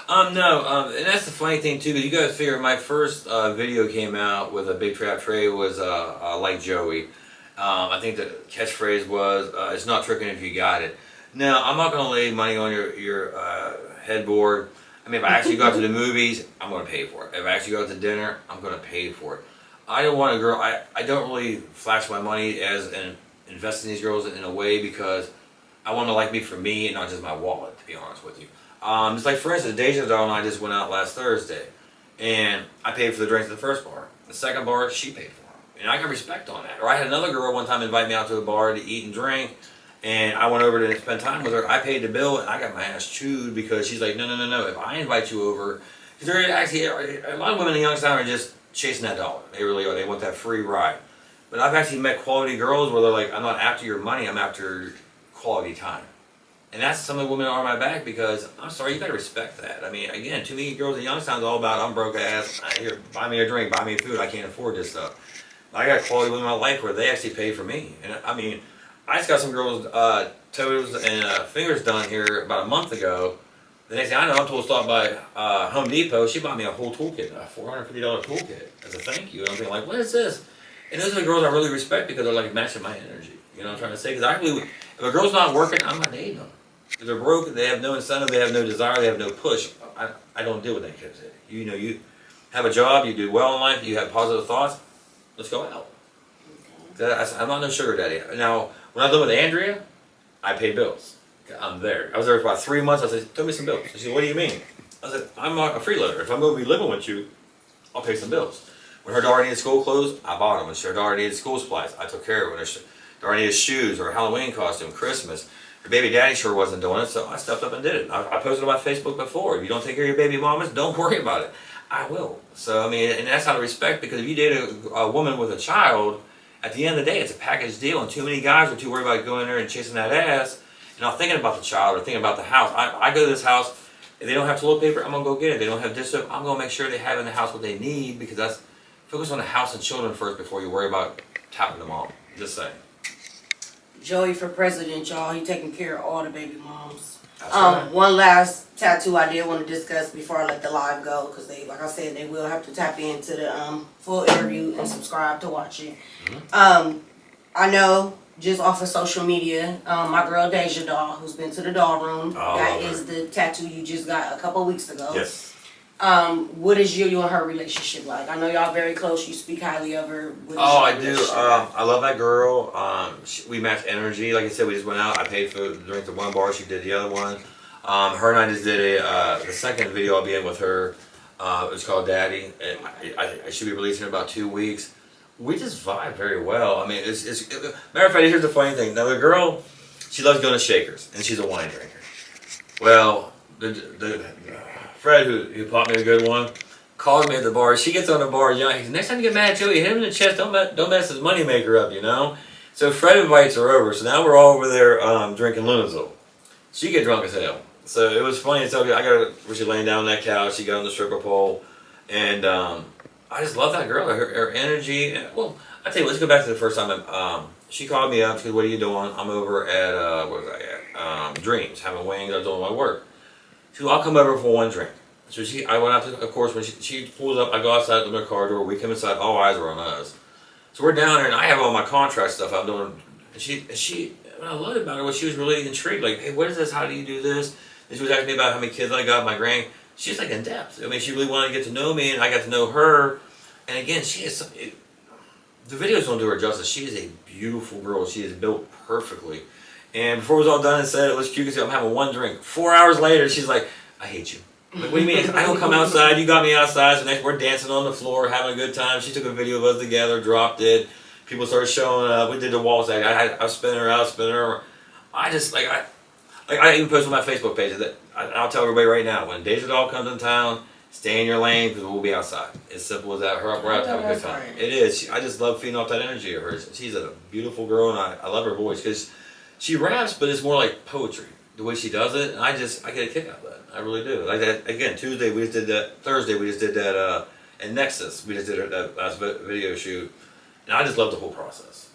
No, and that's the funny thing too, because you gotta figure my first video came out with a Big Trap Trey was like Joey. I think the catchphrase was, it's not tricking if you got it. Now, I'm not gonna lay money on your headboard. I mean, if I actually go out to the movies, I'm gonna pay for it. If I actually go out to dinner, I'm gonna pay for it. I don't want a girl, I don't really flash my money as an invest in these girls in a way because I want to like me for me and not just my wallet, to be honest with you. It's like, for instance, Deja Doll and I just went out last Thursday, and I paid for the drinks at the first bar. The second bar, she paid for them. And I got respect on that. Or I had another girl one time invite me out to a bar to eat and drink, and I went over to spend time with her. I paid the bill, and I got my ass chewed because she's like, no. If I invite you over, because they're actually, a lot of women in Youngstown are just chasing that dollar. They really are. They want that free ride. But I've actually met quality girls where they're like, I'm not after your money, I'm after quality time. And that's some of the women on my back because, I'm sorry, you gotta respect that. I mean, again, too many girls in Youngstown's all about, I'm broke ass, here, buy me a drink, buy me food, I can't afford this stuff. I got quality women in my life where they actually pay for me. And I mean, I just got some girls' toes and fingers done here about a month ago. The next thing I know, I'm told to stop by Home Depot. She bought me a whole toolkit, a $450 toolkit as a thank you. And I'm thinking like, what is this? And those are the girls I really respect because they're like matching my energy. You know what I'm trying to say? Because I believe if a girl's not working, I'm not dating them. If they're broke, they have no incentive, they have no desire, they have no push. I don't deal with that kind of thing. You know, you have a job, you do well in life, you have positive thoughts, let's go out. I'm not no sugar daddy. Now, when I lived with Andrea, I paid bills. I'm there. I was there for about 3 months. I said, tell me some bills. She said, what do you mean? I said, I'm not a freeloader. If I'm going to be living with you, I'll pay some bills. When her daughter needed school clothes, I bought them. When her daughter needed school supplies, I took care of it. When her daughter needed shoes or a Halloween costume, Christmas, her baby daddy sure wasn't doing it, so I stepped up and did it. I posted on my Facebook before. If you don't take care of your baby mamas, don't worry about it. I will. So, I mean, and that's out of respect because if you date a woman with a child, at the end of the day, it's a package deal, and too many guys are too worried about going there and chasing that ass and not thinking about the child or thinking about the house. I go to this house, if they don't have toilet paper, I'm going to go get it. If they don't have dish soap, I'm going to make sure they have in the house what they need because that's, focus on the house and children first before you worry about tapping them all. Just saying. Joey for president, y'all. He taking care of all the baby moms. That's right. One last tattoo I did want to discuss before I let the live go, because they, like I said, they will have to tap into the full interview and subscribe to watch it. Mm-hmm. I know just off of social media, my girl Deja Doll, who's been to the doll room, that is the tattoo you just got a couple weeks ago. Yes. What is you and her relationship like? I know y'all very close. You speak highly of her. I do. I love that girl. We match energy. Like I said, we just went out. I paid for the drink at one bar. She did the other one. Her and I just did the second video I'll be in with her. It's called Daddy. And I should be releasing in about 2 weeks. We just vibe very well. I mean, matter of fact, here's the funny thing. Now the girl, she loves going to Shakers, and she's a wine drinker. Well, the Fred, who bought me a good one, calls me at the bar. She gets on the bar, you know, he says, next time you get mad at Joey, hit him in the chest. Don't mess his moneymaker up, you know. So Fred invites her over. So now we're all over there drinking Lunazol. She get drunk as hell. So it was funny to tell you. I got her where she laying down on that couch. She got on the stripper pole, and I just love that girl. Her energy. Well, I tell you, let's go back to the first time. She called me up. She said, "What are you doing?" I'm over at where was I at? Dreams, having wings. I was doing my work. She said, I'll come over for one drink. So I went out to, of course, when she pulls up, I go outside the car door, we come inside, all eyes are on us. So we're down there, and I have all my contract stuff I'm doing, and she, what I loved about her was she was really intrigued, like, hey, what is this, how do you do this? And she was asking me about how many kids I got, my grand, she's like in depth. I mean, she really wanted to get to know me, and I got to know her, and again, she is, the videos don't do her justice, she is a beautiful girl, she is built perfectly. And before it was all done and said, it was cute, I'm having one drink. 4 hours later, she's like, I hate you. I'm like, what do you mean? I don't come outside, you got me outside, so next we're dancing on the floor, having a good time. She took a video of us together, dropped it. People started showing up. We did the waltz act. I spin her out, spin her. I just, I even posted on my Facebook page that I'll tell everybody right now, when Deja Doll comes in town, Stay in your lane because we'll be outside. As simple as that. We're out to have a good time. Right. It is. I just love feeding off that energy of hers. She's a beautiful girl, and I love her voice because she raps, but it's more like poetry. The way she does it, and I get a kick out of that. I really do. Like that again. Tuesday we just did that. Thursday we just did that. And Nexus we just did that last video shoot, and I just love the whole process.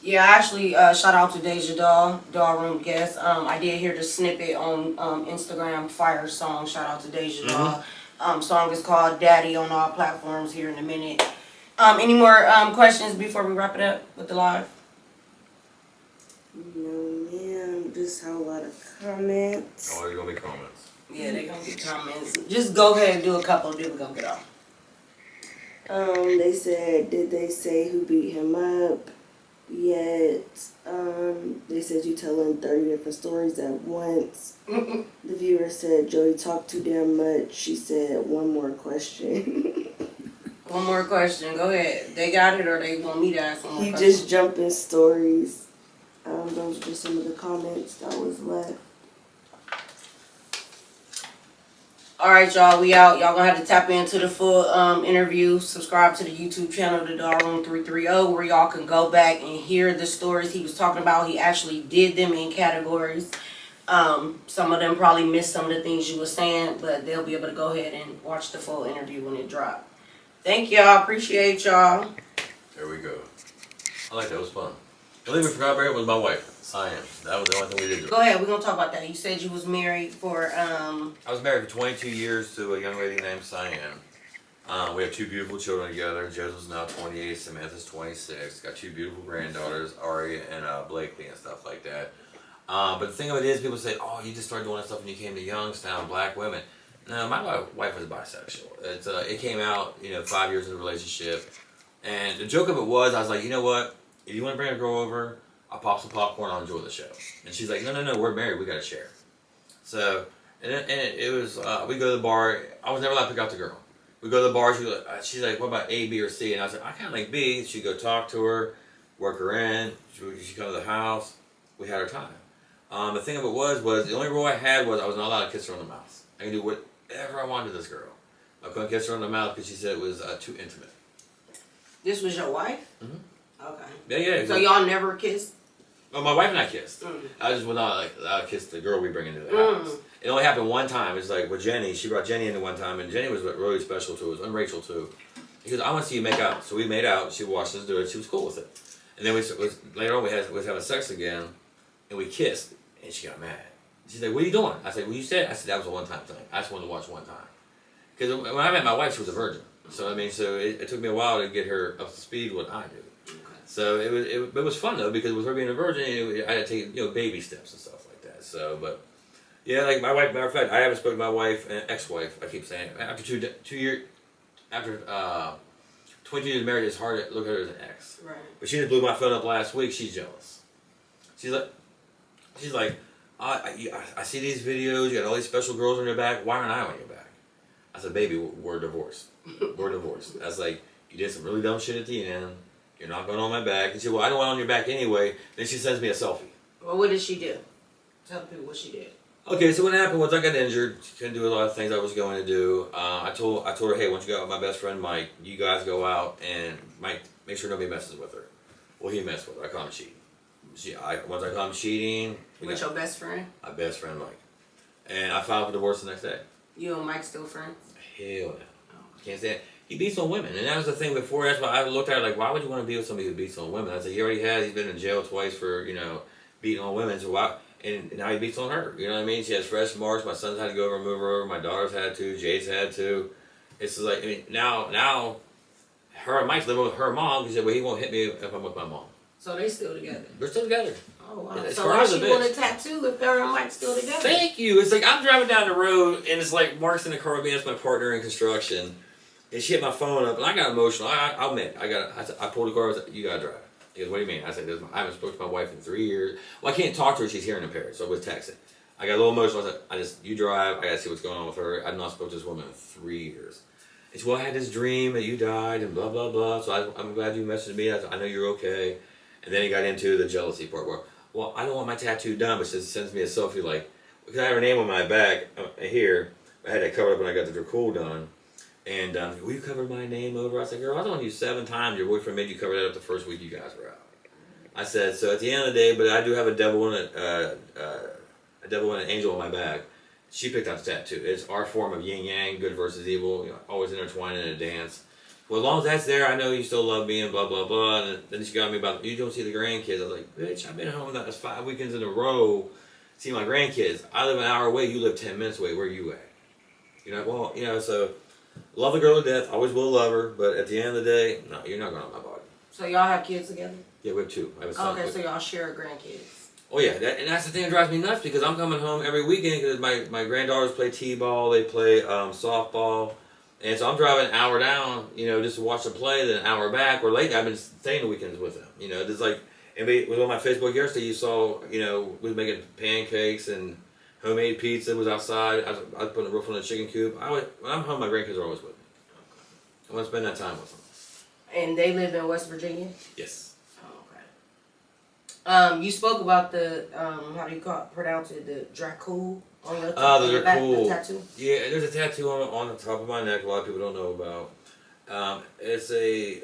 Yeah, actually, shout out to Deja Doll Room guest. I did hear the snippet on Instagram, Fire Song. Shout out to Deja Doll. Song is called Daddy on all platforms here in a minute. Any more questions before we wrap it up with the live? No, ma'am. Just have a lot of comments. Oh, there's gonna be comments. Yeah, they're gonna be comments. Just go ahead and do a couple, then we're gonna get off. They said, did they say who beat him up yet? They said you telling 30 different stories at once. The viewer said Joey talked too damn much. She said one more question. One more question. Go ahead. They got it, or they want me to ask one more He question? just jumping stories. Those were some of the comments that was left. All right, y'all. We out. Y'all gonna have to tap into the full interview. Subscribe to the YouTube channel, The Doll Room 330, where y'all can go back and hear the stories he was talking about. He actually did them in categories. Some of them probably missed some of the things you were saying, but they'll be able to go ahead and watch the full interview when it drops. Thank y'all. Appreciate y'all. There we go. I like that. It was fun. The only thing we forgot about was my wife, Cyan. That was the only thing we did. Go ahead. We're gonna talk about that. You said you was married for I was married for 22 years to a young lady named Cyan. We have two beautiful children together. Joseph's now 28, Samantha's 26. Got two beautiful granddaughters, Ari and Blakely and stuff like that. But the thing of it is, people say, oh, you just started doing that stuff when you came to Youngstown, black women. No, my wife was bisexual. It came out, 5 years in a relationship. And the joke of it was, I was like, you know what? If you want to bring a girl over, I'll pop some popcorn, I'll enjoy the show. And she's like, no, we're married, we got to share. So, it was, we go to the bar. I was never allowed to pick out the girl. We go to the bar, she's like, what about A, B, or C? And I was like, I kind of like B. She'd go talk to her, work her in. She'd come to the house. We had our time. The thing of it was the only rule I had was I was not allowed to kiss her on the mouth. I could do whatever I wanted to this girl. I couldn't kiss her on the mouth because she said it was too intimate. This was your wife? Mm-hmm. Okay. Yeah, yeah. So y'all never kissed? Well, my wife and I kissed. I just would not allowed to kiss the girl we bring into the house. It only happened one time. It's like with Jenny. She brought Jenny into one time, and Jenny was really special to us, and Rachel too. He goes, I want to see you make out. So we made out. She watched us do it. She was cool with it. And then later on we was having sex again, and we kissed, and she got mad. She's like, what are you doing? I said, well, you said. I said, that was a one-time thing. I just wanted to watch one time. Because when I met my wife, she was a virgin. So it took me a while to get her up to speed with what I do. Okay. So it was fun though, because with her being a virgin, I had to take baby steps and stuff like that. So, but yeah, like my wife. Matter of fact, I haven't spoken to my wife and ex-wife. I keep saying after 2 years, after 22 years married, it's hard to look at her as an ex. Right. But she just blew my phone up last week. She's jealous. She's like, I see these videos. You got all these special girls on your back. Why aren't I on your back? I said, baby, we're divorced. We're divorced. I was like, you did some really dumb shit at the end. You're not going on my back. And she said, well, I don't want on your back anyway. Then she sends me a selfie. Well, what did she do? Tell people what she did. Okay, so what happened was I got injured. Couldn't do a lot of things I was going to do. I told her, hey, once you go out with my best friend Mike, you guys go out and Mike, make sure nobody messes with her. Well, he messed with her. I caught him cheating. Once I caught him cheating. With your best friend? My best friend Mike. And I filed for divorce the next day. You and Mike still friends? Hell no. Can't stand it. He beats on women. And that was the thing before. That's why I looked at it like, why would you want to be with somebody who beats on women? I said, he already has. He's been in jail twice for, beating on women. So why? And now he beats on her. You know what I mean? She has fresh marks. My son's had to go over and move her over. My daughter's had to. Jade's had to. It's just like, now her and Mike's living with her mom. He said, well, he won't hit me if I'm with my mom. So they still together? We're still together. Oh, wow. Yeah, so why she want a tattoo if her and Mike still together? Thank you. It's like I'm driving down the road and it's like Mark's in the car with me. That's my partner in construction. And she hit my phone up and I got emotional. I'll admit, I pulled the car. I was like, you gotta drive. He goes, what do you mean? I said, I haven't spoken to my wife in 3 years. Well, I can't talk to her. She's hearing impaired. So I was texting. I got a little emotional. I said, you drive. I gotta see what's going on with her. I've not spoken to this woman in 3 years. And she, well, I had this dream that you died and blah, blah, blah. So I'm glad you messaged me. I know you're okay. And then he got into the jealousy part where, well, I don't want my tattoo done, but she sends me a selfie like, because I have her name on my back here. I had that covered up when I got the Dracul done. And will you cover my name over? I said, girl, I was on you 7 times. Your boyfriend made you cover that up the first week you guys were out. I said, so at the end of the day, but I do have a devil and an angel on my back. She picked out the tattoo. It's our form of yin yang, good versus evil, always intertwined in a dance. Well, as long as that's there, I know you still love me and blah, blah, blah. And then she got me about, you don't see the grandkids. I was like, bitch, I've been home that's 5 weekends in a row seeing my grandkids. I live an hour away, you live 10 minutes away. Where are you at? You're like, well, so love the girl to death. Always will love her. But at the end of the day, no, you're not going on my body. So y'all have kids together? Yeah, we have 2. I have a son. Okay, so y'all share grandkids. Oh yeah, and that's the thing that drives me nuts because I'm coming home every weekend because my granddaughters play t-ball, they play softball, and so I'm driving an hour down, just to watch them play, then an hour back. Or lately I've been staying the weekends with them. There's like, and it was on my Facebook yesterday. You saw, we was making pancakes and homemade pizza was outside. I was putting a roof on the chicken coop. When I'm home, my grandkids are always with me. I want to spend that time with them. And they live in West Virginia? Yes. You spoke about the how do you pronounce it? The Dracul on your The Dracul. tattoo. Yeah, there's a tattoo on the top of my neck. A lot of people don't know about. It's a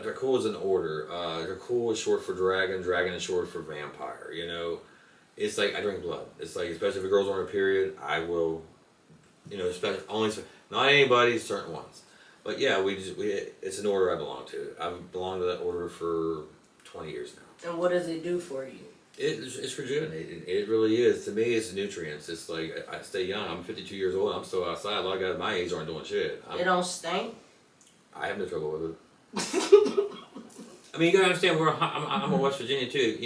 Dracul is an order. Dracul is short for dragon. Dragon is short for vampire. It's like I drink blood. It's like especially if a girl's on her period, I will. Especially only not anybody, certain ones. But yeah, it's an order I belong to. I've belonged to that order for 20 years now. And what does it do for you? It's rejuvenating. It really is. To me, it's nutrients. It's like I stay young. I'm 52 years old. I'm still outside. A lot of guys my age aren't doing shit. It don't stink? I have no trouble with it. I mean, you gotta understand. I'm in West Virginia too.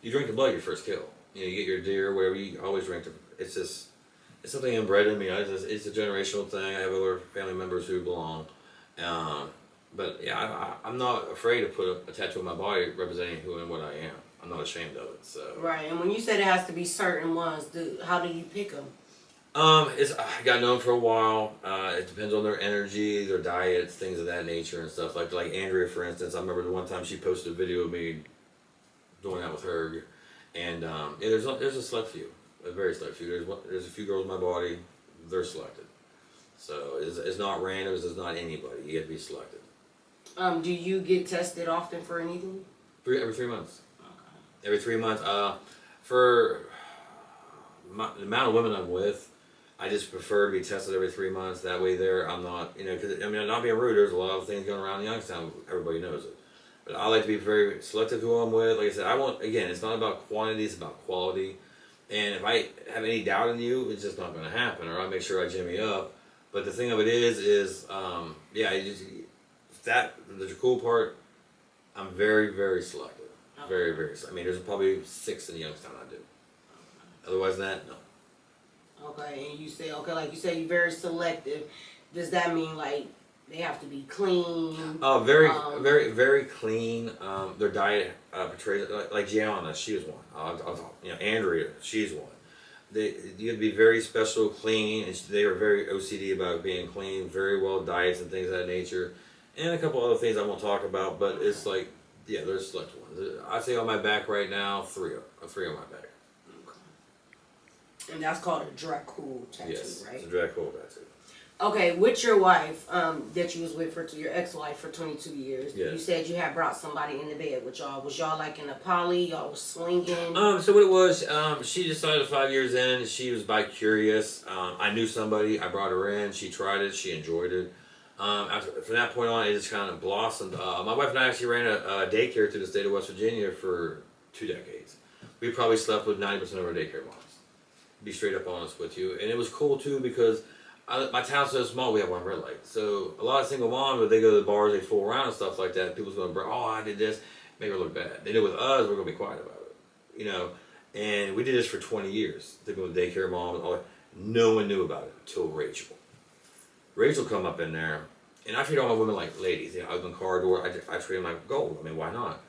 You drink the blood your first kill. You get your deer, whatever. You always drink. It's something inbred in me. It's a generational thing. I have other family members who belong. But yeah, I'm not afraid to put a tattoo on my body representing who and what I am. I'm not ashamed of it. So right. And when you said it has to be certain ones, how do you pick them? I got known for a while. It depends on their energy, their diets, things of that nature, and stuff like Andrea, for instance. I remember the one time she posted a video of me doing that with her, and there's a select few, a very select few. There's a few girls in my body, they're selected. So it's not random. It's not anybody. You have to be selected. Do you get tested often for anything? Every 3 months. Okay. Every 3 months. For the amount of women I'm with, I just prefer to be tested every 3 months. That way I'm not, because I'm not being rude. There's a lot of things going around in Youngstown. Everybody knows it. But I like to be very selective who I'm with. Like I said, again, it's not about quantity, it's about quality. And if I have any doubt in you, it's just not going to happen. Or I make sure I jimmy up. But the thing of it is, the cool part, I'm very, very selective. Okay. Very, very selective. I mean, there's probably 6 in Youngstown I do. Otherwise than that, no. Okay, and you say, like you say, you're very selective. Does that mean, like, they have to be clean? Very, very, very clean. Their diet portrays it. Like Gianna, she was one. Andrea, she's one. You have to be very special, clean, and they are very OCD about being clean, very well diets and things of that nature. And a couple other things I won't talk about, but it's like, yeah, there's select ones. I say on my back right now, 3 on my back. Okay. And that's called a Dracul tattoo, yes, right? It's a Dracul tattoo. Okay, with your wife, that you was with your ex-wife for 22 years, yes. You said you had brought somebody in the bed with y'all. Was y'all like in a poly? Y'all was swinging? So what it was, she decided 5 years in, she was bi-curious. I knew somebody, I brought her in, she tried it, she enjoyed it. From that point on, it just kind of blossomed. My wife and I actually ran a daycare through the state of West Virginia for 2 decades. We probably slept with 90% of our daycare moms. Be straight up honest with you. And it was cool too because my town's so small, we have one red light. So a lot of single moms, when they go to the bars, they fool around and stuff like that. People's going to, oh, I did this, make her look bad. They know with us, we're going to be quiet about it. And we did this for 20 years. They've been with daycare moms and all that. No one knew about it until Rachel. Rachel come up in there, and I treat all my women like ladies. I open the car door, I treat them like gold. I mean, why not?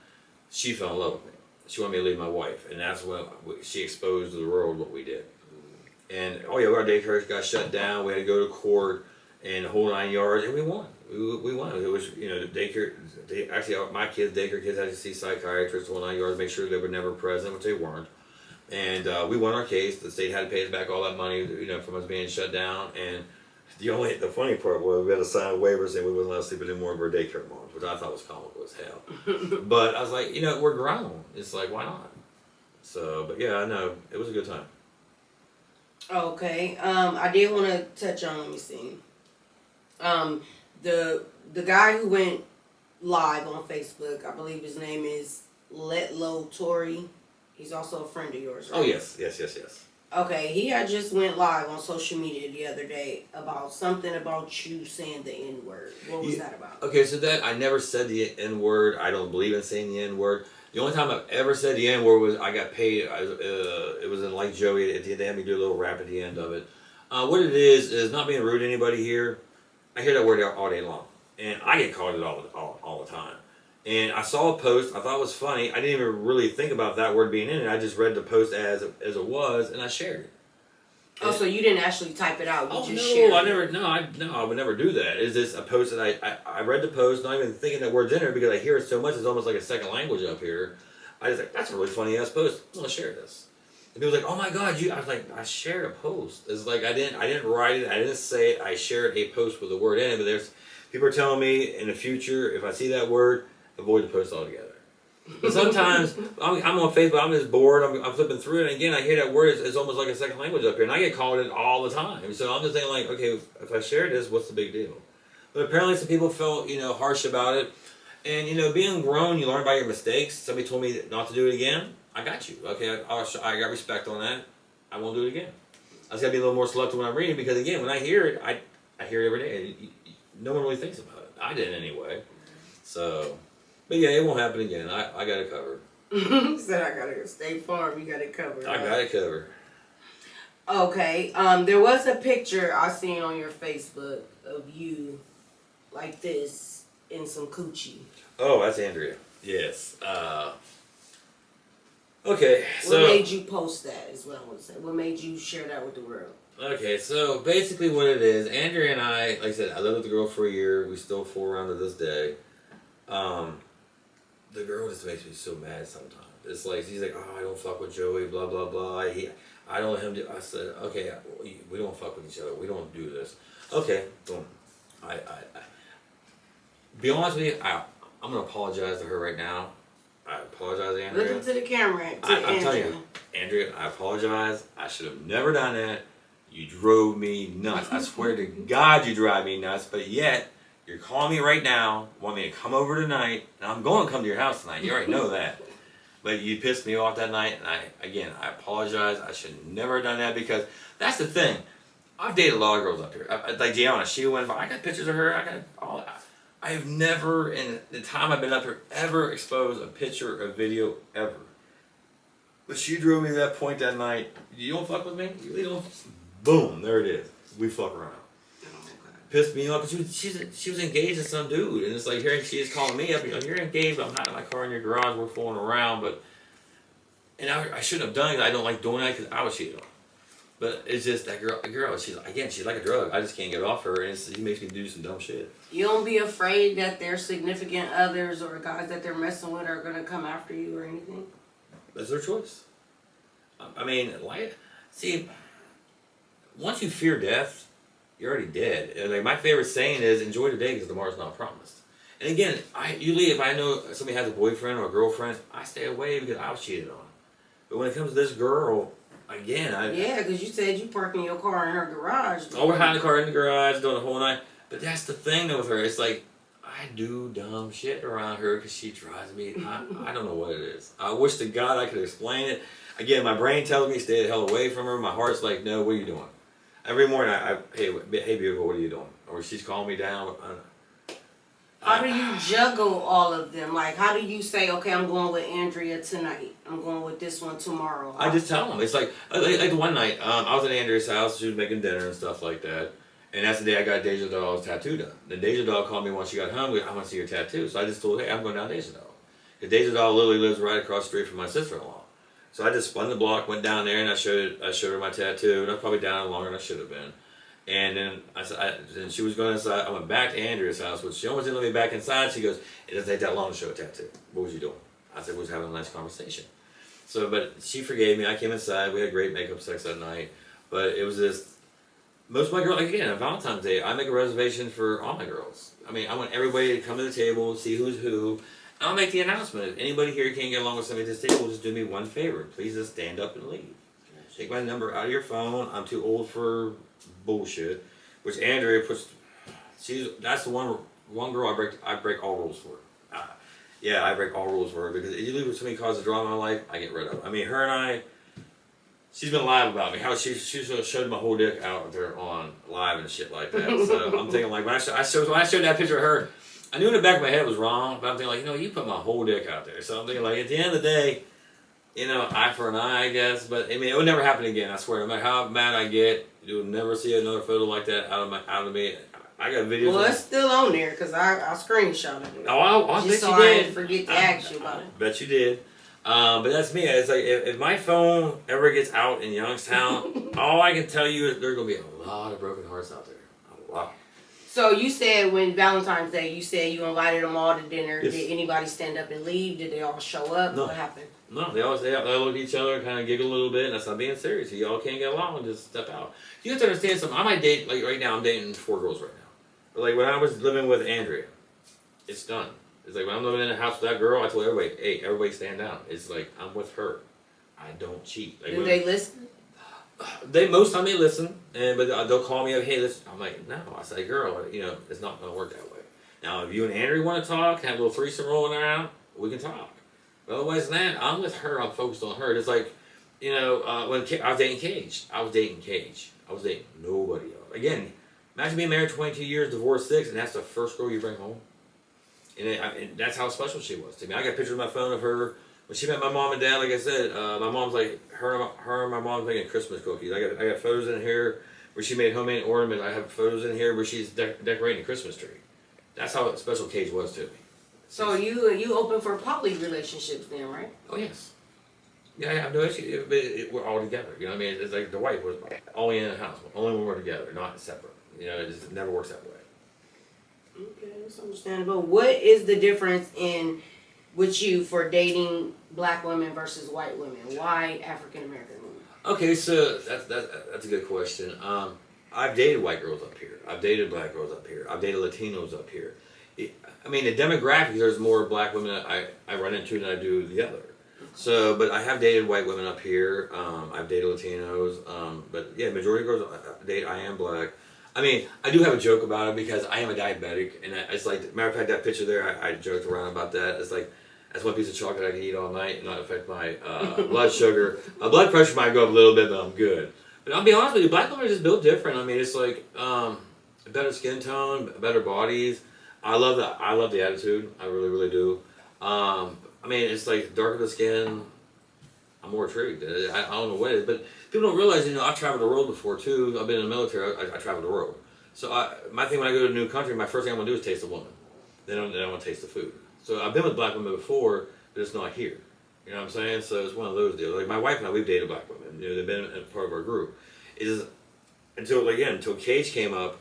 She fell in love with me. She wanted me to leave my wife, and that's when she exposed to the world what we did. And our daycare got shut down. We had to go to court and the whole 9 yards, and we won. We won. It was the daycare. My daycare kids had to see psychiatrists the whole 9 yards, make sure they were never present, which they weren't. And we won our case. The state had to pay us back all that money, from us being shut down. And The funny part was we had to sign a waiver saying we wasn't allowed to sleep in more of our daycare moms, which I thought was comical as hell. But I was like, we're grown. It's like, why not? So, but yeah, I know it was a good time. Okay. I did want to touch on. Let me see. The guy who went live on Facebook, I believe his name is Letlow Tory. He's also a friend of yours, right? Oh yes. Okay, he had just went live on social media the other day about something about you saying the N-word. What was that about? Okay, so that I never said the N-word. I don't believe in saying the N-word. The only time I've ever said the N-word was I got paid. It was in Like Joey. At the end, they had me do a little rap at the end of it. What it is not being rude to anybody here. I hear that word all day long, and I get called it all the time. And I saw a post. I thought it was funny. I didn't even really think about that word being in it. I just read the post as it was, and I shared it. Oh, so you didn't actually type it out? You just no, shared I it. never. No, I would never do that. Is this a post that I read the post, not even thinking that word's in there because I hear it so much. It's almost like a second language up here. I was like, that's a really funny ass post. I'm gonna share this. And people was like, oh my god, I was like, I shared a post. It's like I didn't write it. I didn't say it. I shared a post with the word in it. But there's people are telling me in the future if I see that word, avoid the post altogether. But sometimes I'm on Facebook, I'm just bored, I'm flipping through it, and again I hear that word, it's almost like a second language up here, and I get called it all the time. So I'm just thinking like, okay, if I share this, what's the big deal? But apparently some people felt, harsh about it. And, being grown, you learn by your mistakes. Somebody told me not to do it again. I got you. Okay, I got respect on that. I won't do it again. I just got to be a little more selective when I'm reading because, again, when I hear it, I hear it every day. No one really thinks about it. I didn't anyway. So, but yeah, it won't happen again. I got it covered. He said I got to stay farm. You got it covered. I got it covered. Okay. There was a picture I seen on your Facebook of you like this in some coochie. Oh, that's Andrea. Yes. Okay, so... What made you post that is what I want to say. What made you share that with the world? Okay, so basically what it is, Andrea and I, like I said, I lived with the girl for a year. We still fool around to this day. The girl just makes me so mad sometimes. It's like, she's like, oh, I don't fuck with Joey, blah, blah, blah. I don't let him do... I said, okay, we don't fuck with each other. We don't do this. Okay, boom. Be honest with you, I'm going to apologize to her right now. I apologize, Andrea. Look into the camera. I'm telling you, Andrea, I apologize. I should have never done that. You drove me nuts. I swear to God you drive me nuts, but yet you're calling me right now, want me to come over tonight, and I'm going to come to your house tonight. You already know that. But you pissed me off that night, and I apologize. I should never have done that because that's the thing. I've dated a lot of girls up here. Like Gianna, she went, I got pictures of her. I got all that. I have never, in the time I've been up here, ever exposed a picture or video ever. But she drove me to that point that night. You don't fuck with me? You really don't? Boom, there it is. We fuck around. Pissed me off because she was engaged to some dude. And it's like, here she is calling me up. You're engaged, but I'm not in my car in your garage. We're fooling around. And I shouldn't have done it. I don't like doing that because I was cheated on. But it's just that girl, she's like a drug. I just can't get off her, and she makes me do some dumb shit. You don't be afraid that their significant others or guys that they're messing with are going to come after you or anything? That's their choice. I mean, see, once you fear death, you're already dead. And like my favorite saying is, enjoy the day because tomorrow's not promised. And again, usually if I know somebody has a boyfriend or a girlfriend, I stay away because I was cheated on. But when it comes to this girl... Again, yeah, because you said you parking your car in her garage. Oh, we're hiding the car in the garage, doing the whole night. But that's the thing though with her. It's like, I do dumb shit around her because she drives me. I don't know what it is. I wish to God I could explain it. Again, my brain tells me stay the hell away from her. My heart's like, no, what are you doing? Every morning, hey, beautiful, what are you doing? Or she's calling me down. How do you juggle all of them? Like, how do you say, okay, I'm going with Andrea tonight. I'm going with this one tomorrow. I just tell them. It's like one night, I was at Andrea's house. She was making dinner and stuff like that. And that's the day I got Deja Doll's tattoo done. Then Deja Doll called me once she got home. I want to see your tattoo. So I just told her, hey, I'm going down Deja Doll. Because Deja Doll literally lives right across the street from my sister-in-law. So I just spun the block, went down there, and I showed her my tattoo. And I was probably down longer than I should have been. And then then she was going inside. I went back to Andrea's house, which she almost didn't let me back inside. She goes, it doesn't take that long to show a tattoo. What was you doing? I said, we was having a nice conversation. So, but she forgave me. I came inside. We had great makeup sex that night. But it was just, most of my girls, like again, on Valentine's Day, I make a reservation for all my girls. I mean, I want everybody to come to the table, see who's who. And I'll make the announcement. If anybody here can't get along with somebody at this table, just do me one favor. Please just stand up and leave. Take my number out of your phone. I'm too old for bullshit. Which Andrea puts. That's the one girl I break all rules for. Yeah, I break all rules for her because usually when somebody causes drama in my life, I get rid of. I mean, her and I. She's been live about me. How she showed my whole dick out there on live and shit like that. So I'm thinking like when I showed that picture of her, I knew in the back of my head it was wrong, but I'm thinking like, you know, you put my whole dick out there. So I'm thinking like at the end of the day, you know, eye for an eye, I guess. But I mean, it would never happen again. I swear. No matter how mad I get, you will never see another photo like that out of me. I got videos. Well, it's still on there because I screenshotted it. Oh, I bet just so you I did. didn't forget to ask you about it. Bet you did. But that's me. It's like if my phone ever gets out in Youngstown, all I can tell you is there's gonna be a lot of broken hearts out there. A lot. So you said when Valentine's Day, you said you invited them all to dinner. Yes. Did anybody stand up and leave? Did they all show up? No. What happened? No, they look at each other, kind of giggle a little bit, and that's not being serious. If y'all can't get along, just step out. You have to understand something. I might date, like right now, I'm dating 4 girls right now. But like when I was living with Andrea, it's done. It's like when I'm living in a house with that girl, I told everybody, hey, everybody stand down. It's like I'm with her. I don't cheat. Like, Do they listen? Most time they listen, but they'll call me up, hey, listen. I'm like, no. I say, girl, you know, it's not going to work that way. Now, if you and Andrea want to talk, have a little threesome rolling around, we can talk. But otherwise than that, I'm with her. I'm focused on her. It's like, you know, when I was dating Cage. I was dating nobody else. Again, imagine being married 22 years, divorced 6, and that's the first girl you bring home. And that's how special she was to me. I got pictures on my phone of her when she met my mom and dad. Like I said, my mom's like her and my mom's making Christmas cookies. I got photos in here where she made homemade ornaments. I have photos in here where she's decorating a Christmas tree. That's how special Cage was to me. So you open for poly relationships then, right? Oh yes. Yeah, I have no issue. We're all together. You know what I mean? It's like the wife was only in the house, only when we're together, not separate. You know, it never works that way. Okay, that's understandable. What is the difference with you for dating black women versus white women? Why African American women? Okay, so that's a good question. I've dated white girls up here. I've dated black girls up here. I've dated Latinos up here. I mean, the demographics, there's more black women that I run into than I do the other. So, but I have dated white women up here. I've dated Latinos. But yeah, majority of girls I am black. I mean, I do have a joke about it because I am a diabetic, and it's like, matter of fact, that picture there, I joked around about that. It's like, that's one piece of chocolate I can eat all night and not affect my blood sugar. My blood pressure might go up a little bit, but I'm good. But I'll be honest with you, black women are just built different. I mean, it's like a better skin tone, better bodies. I love the attitude. I really, really do. I mean, it's like darker the skin, I'm more intrigued. I don't know what it is, but people don't realize, you know, I've traveled the world before too. I've been in the military. I traveled the world. So my thing when I go to a new country, my first thing I'm gonna do is taste a woman. Then I want to taste the food. So I've been with black women before, but it's not here. You know what I'm saying? So it's one of those deals. Like my wife and I, we've dated black women. You know, they've been a part of our group. It is until Cage came up,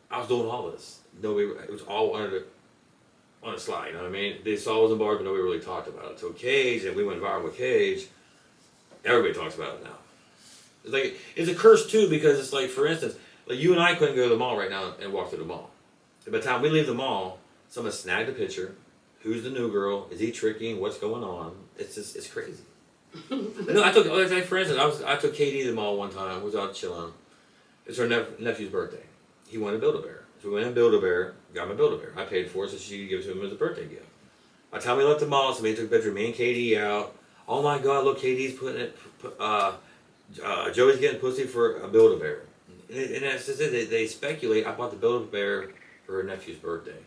I was doing all this. Nobody, it was all on a slide. You know what I mean? They saw I was in bars, but nobody really talked about it. Until Cage, and we went viral with Cage. Everybody talks about it now. It's like it's a curse too because it's like, for instance, like you and I couldn't go to the mall right now and walk to the mall. By the time we leave the mall, someone snagged a picture. Who's the new girl? Is he tricking? What's going on? It's crazy. No, for instance, I took Katie to the mall one time. We was out chilling. It's her nephew's birthday. He wanted a Build-A-Bear. So we went and Build-A-Bear, got my Build-A-Bear. I paid for it so she could give it to him as a birthday gift. By the time we left the mall, somebody took a picture of me and Katie out. Oh my God, look, Katie's putting it, Joey's getting pussy for a Build-A-Bear. And that's just it. They speculate, I bought the Build-A-Bear for her nephew's birthday.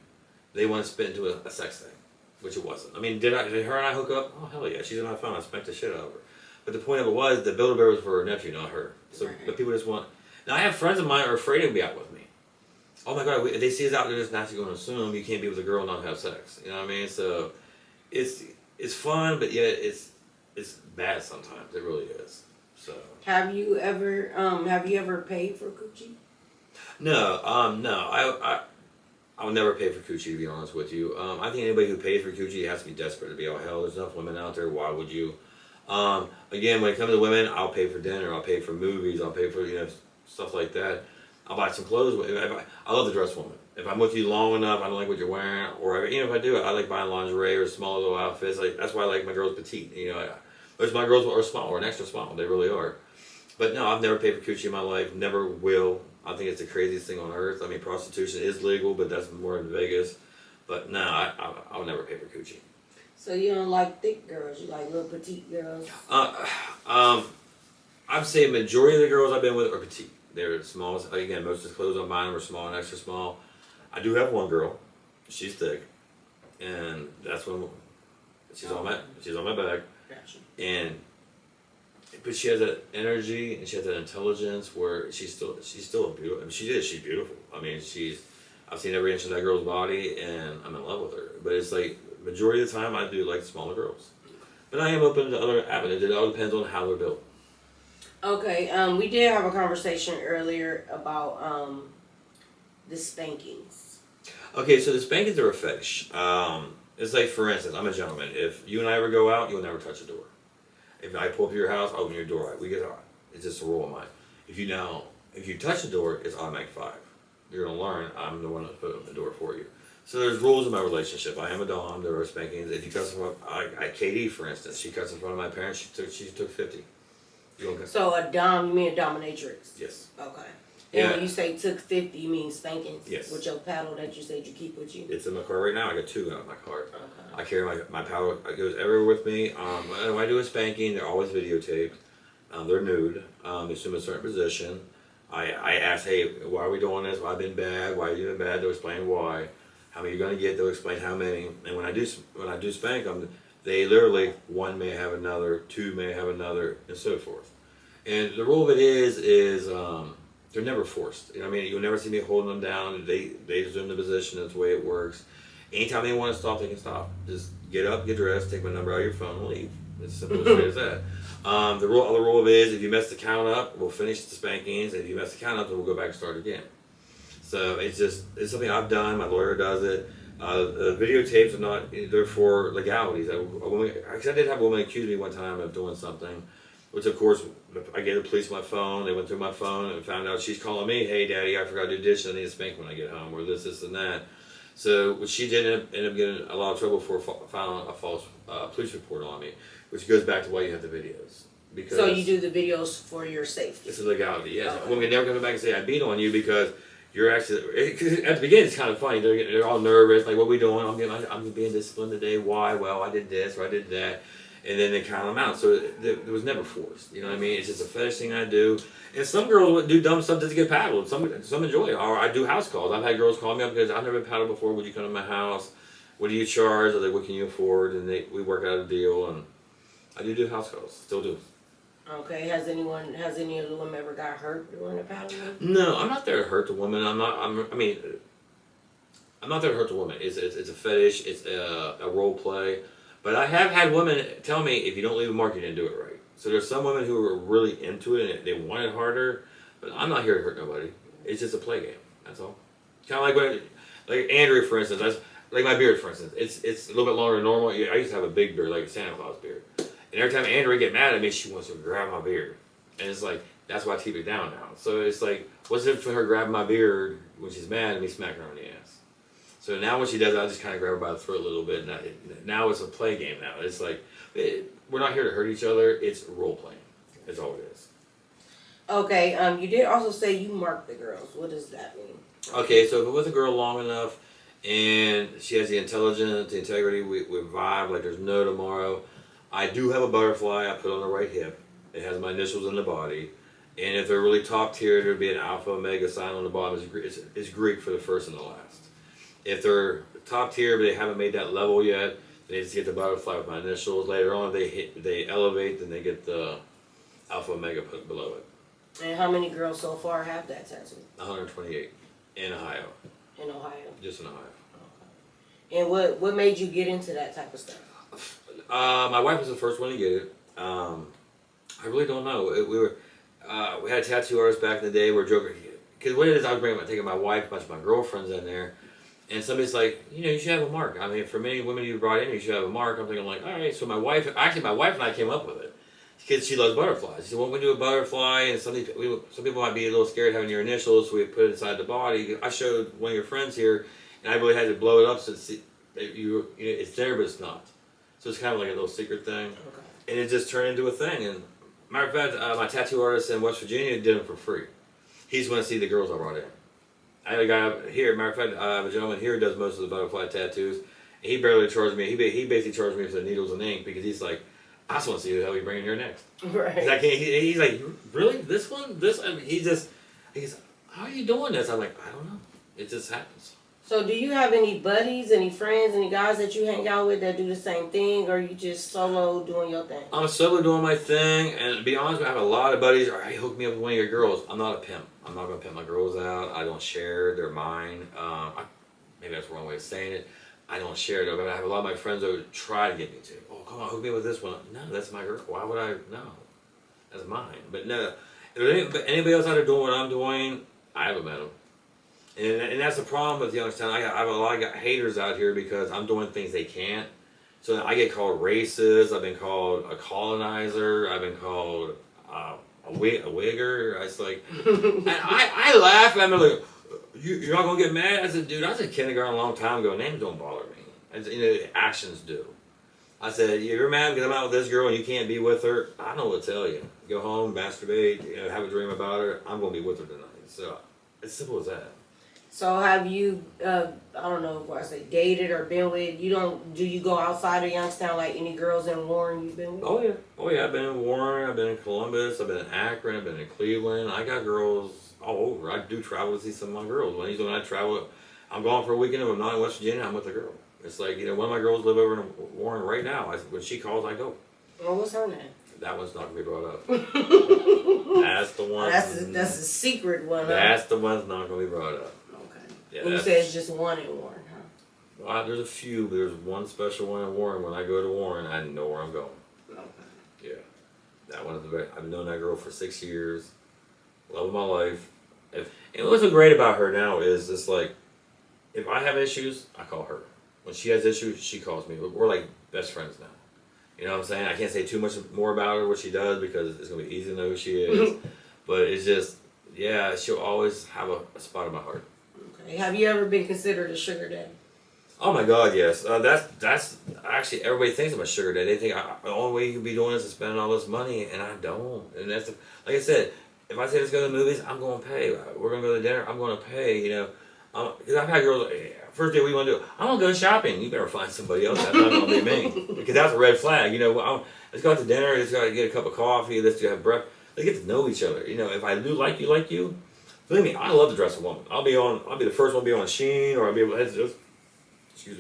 They want to spin into a sex thing, which it wasn't. I mean, did her and I hook up? Oh, hell yeah, she's on my phone. I spanked the shit out of her. But the point of it was, the Build-A-Bear was for her nephew, not her. So, Right. but people just want... Now, I have friends of mine who are afraid to be out with me. Oh my God, if they see us out, they're just naturally going to assume you can't be with a girl and not have sex. You know what I mean? So, it's fun, but yet it's bad sometimes. It really is. So. Have you ever paid for coochie? No. I will never pay for coochie, to be honest with you. I think anybody who pays for coochie has to be desperate to be, oh hell, there's enough women out there, why would you? Again, when it comes to women, I'll pay for dinner, I'll pay for movies, I'll pay for, stuff like that. I'll buy some clothes. I love to dress woman. If I'm with you long enough, I don't like what you're wearing, or even if I do, I like buying lingerie or small little outfits. Like that's why I like my girls petite. Most of my girls are small or an extra small. They really are. But no, I've never paid for coochie in my life. Never will. I think it's the craziest thing on earth. I mean, prostitution is legal, but that's more in Vegas. But no, I'll never pay for coochie. So you don't like thick girls? You like little petite girls? I'd say a majority of the girls I've been with are petite. They're small. Again, most of the clothes I'm buying are small and extra small. I do have one girl. She's thick, and that's when she's on my back. Gotcha. But she has that energy and she has that intelligence where she's still a beautiful. I mean, she's beautiful. I mean, I've seen every inch of that girl's body, and I'm in love with her. But it's like majority of the time I do like smaller girls, but I am open to other avenues. It all depends on how they're built. Okay, we did have a conversation earlier about the spankings. Okay, so the spankings are a fetish. It's like, for instance, I'm a gentleman. If you and I ever go out, you'll never touch a door. If I pull up to your house, open your door. We get hot. It's just a rule of mine. If you touch the door, it's automatic 5. You're gonna learn. I'm the one that put up the door for you. So there's rules in my relationship. I am a dom. There are spankings. If you cuss in front, Katie, for instance, she cussed in front of my parents. She took 50. So a dom, you mean a dominatrix? Yes. Okay. Yeah. And when you say took 50, you mean spankings? Yes. With your paddle that you said you keep with you? It's in my car right now. I got 2 in my car. Okay. I carry my paddle. It goes everywhere with me. When I do a spanking, they're always videotaped. They're nude. They assume a certain position. I ask, hey, why are we doing this? Why I've been bad? Why have you been bad? They'll explain why. How many you're gonna get? They'll explain how many. And when I do spank them, they literally, 1 may have another, 2 may have another, and so forth. And the rule of it is they're never forced. You know what I mean? You'll never see me holding them down. They assume the position. That's the way it works. Anytime they want to stop, they can stop. Just get up, get dressed, take my number out of your phone, and leave. It's simple as that. The rule of it is, if you mess the count up, we'll finish the spankings. If you mess the count up, then we'll go back and start again. So it's something I've done. My lawyer does it. The videotapes are not. They're for legalities. I did have a woman accuse me one time of doing something, which of course I gave the police my phone. They went through my phone and found out she's calling me. Hey, Daddy, I forgot to do dishes. I need a spank when I get home, or this, and that. So what she did end up getting a lot of trouble for filing a false police report on me, which goes back to why you have the videos. Because so you do the videos for your safety? It's a legality, yes. Okay. Women never come back and say, I beat on you because you're actually... Cause at the beginning, it's kind of funny. They're all nervous. Like, what are we doing? I'm being disciplined today. Why? Well, I did this or I did that. And then they count them out. So it was never forced. You know what I mean? It's just a fetish thing I do. And some girls do dumb stuff just to get paddled. Some enjoy it. Or I do house calls. I've had girls call me up because I've never been paddled before. Would you come to my house? What do you charge? Or like, what can you afford? And we work out a deal. And I do house calls. Still do. Okay. Has any of the women ever got hurt during the paddling? No, I'm not there to hurt the woman. I'm not there to hurt the woman. It's a fetish. It's a role play. But I have had women tell me, if you don't leave a mark, you didn't do it right. So there's some women who are really into it and they want it harder. But I'm not here to hurt nobody. It's just a play game. That's all. Kind of like Andrea, for instance. Like my beard, for instance. It's a little bit longer than normal. I used to have a big beard, like a Santa Claus beard. And every time Andrea get mad at me, she wants to grab my beard. And it's like, that's why I keep it down now. So it's like, what's the difference between her grabbing my beard when she's mad and me smacking her on the ass? So now when she does it, I just kind of grab her by the throat a little bit. Now it's a play game now. It's like, we're not here to hurt each other. It's role playing. That's all it is. Okay, you did also say you mark the girls. What does that mean? Okay, so if I'm with a girl long enough and she has the intelligence, the integrity, we vibe like there's no tomorrow. I do have a butterfly I put on the right hip. It has my initials in the body. And if they're really top tier, there'd be an alpha omega sign on the bottom. It's Greek for the first and the last. If they're top tier but they haven't made that level yet, they just get the butterfly with my initials. Later on, they elevate, then they get the alpha omega put below it. And how many girls so far have that tattoo? 128 in Ohio. In Ohio? Just in Ohio. Okay. And what made you get into that type of stuff? My wife was the first one to get it. I really don't know. We had a tattoo artist back in the day. We were joking. Because what it is, I was taking my wife, a bunch of my girlfriends in there. And somebody's like, you should have a mark. I mean, for many women you brought in, you should have a mark. I'm thinking like, all right. So my wife and I came up with it. because she loves butterflies. She said, "When we do a butterfly, and some people might be a little scared having your initials, so we put it inside the body." I showed one of your friends here, and I really had to blow it up so it's there, but it's not. So it's kind of like a little secret thing, and it just turned into a thing. And matter of fact, my tattoo artist in West Virginia did them for free. He's going to see the girls I brought in. I had a guy here. Matter of fact, I have a gentleman here who does most of the butterfly tattoos. He barely charged me. He basically charged me for the needles and ink because he's like, I just want to see who the hell you bring in here next. Right. He's like, really? This one? This? I mean, he goes, how are you doing this? I'm like, I don't know. It just happens. So do you have any buddies, any friends, any guys that you hang out with that do the same thing, or are you just solo doing your thing? I'm solo doing my thing, and to be honest, I have a lot of buddies. All right, hook me up with one of your girls. I'm not a pimp. I'm not going to pimp my girls out. I don't share. They're mine. Maybe that's the wrong way of saying it. I don't share though, but I have a lot of my friends that would try to get me to. Oh, come on, hook me up with this one. No, that's my girl. Why would I? No, that's mine. But no, but anybody else out there doing what I'm doing, I haven't met them. And that's the problem with Youngstown. I have a lot of haters out here because I'm doing things they can't. So I get called racist. I've been called a colonizer. I've been called a wigger. It's like, and I laugh. I'm like, you're not gonna get mad? I said, dude, I was in kindergarten a long time ago. Names don't bother me. Actions do. I said, you're mad because I'm out with this girl and you can't be with her. I know what to tell you. Go home, masturbate, have a dream about her. I'm gonna be with her tonight. So it's simple as that. So have you, I don't know if I say dated or been with, do you go outside of Youngstown, like any girls in Warren you've been with? Oh yeah, I've been in Warren, I've been in Columbus, I've been in Akron, I've been in Cleveland. I got girls all over. I do travel to see some of my girls. When I travel, I'm gone for a weekend. If I'm not in West Virginia, I'm with a girl. It's like, one of my girls live over in Warren right now. When she calls, I go. Well, what's her name? That one's not going to be brought up. That's the one. That's a secret one, huh? That's the one's not going to be brought up. Yeah, and you say it's just one in Warren, huh? Well, there's a few, but there's one special one in Warren. When I go to Warren, I know where I'm going. Okay. Yeah. That one is I've known that girl for 6 years. Love of my life. And what's so great about her now is it's like, if I have issues, I call her. When she has issues, she calls me. We're like best friends now. You know what I'm saying? I can't say too much more about her, what she does, because it's going to be easy to know who she is. But it's just, yeah, she'll always have a spot in my heart. Have you ever been considered a sugar daddy? Oh my God, yes. That's actually, everybody thinks I'm a sugar daddy. They think the only way you can be doing this is spending all this money, and I don't. And that's like I said, if I say let's go to the movies, I'm going to pay. We're going to go to dinner, I'm going to pay. Because I've had girls. First day we want to do, I want to go shopping. You better find somebody else. That's not going to be me, because that's a red flag. Let's go out to dinner. Let's go get a cup of coffee. Let's have breakfast. Let's get to know each other. If I do like you. Believe me, I love to dress a woman. I'll be the first one to be on Shein, or I'll be able to,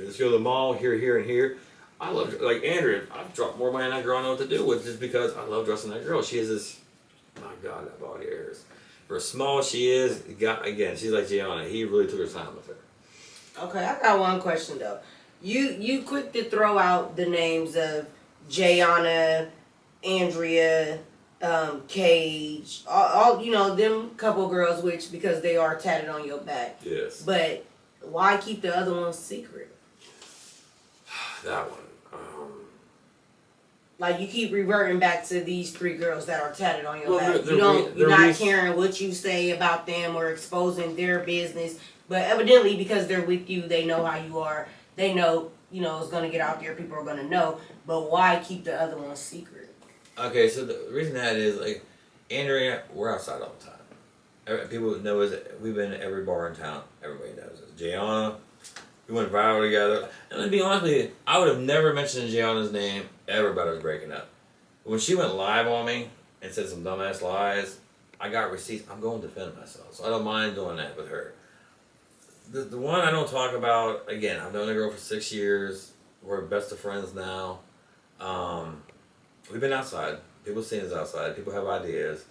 let's go to the mall, here, and here. I love, like Andrea, I've dropped more money on that girl I know what to do with, just because I love dressing that girl. She has this, my God, that body of hers. For as small as she is, again, she's like Gianna. He really took his time with her. Okay, I got one question though. You quick to throw out the names of Gianna, Andrea, Cage, all them couple girls, which because they are tatted on your back. Yes. But why keep the other ones secret? That one. Like, you keep reverting back to these 3 girls that are tatted on your back. You're not caring what you say about them or exposing their business. But evidently, because they're with you, they know how you are. They know, it's gonna get out there. People are gonna know. But why keep the other ones secret? Okay, so the reason that is, like, Andrea, we're outside all the time. People know us. We've been to every bar in town. Everybody knows us. Gianna, we went viral together. And to be honest with you, I would have never mentioned Gianna's name ever about us breaking up. But when she went live on me and said some dumbass lies, I got receipts. I'm going to defend myself. So I don't mind doing that with her. The one I don't talk about, again, I've known the girl for 6 years. We're best of friends now. We've been outside. People see us outside. People have ideas.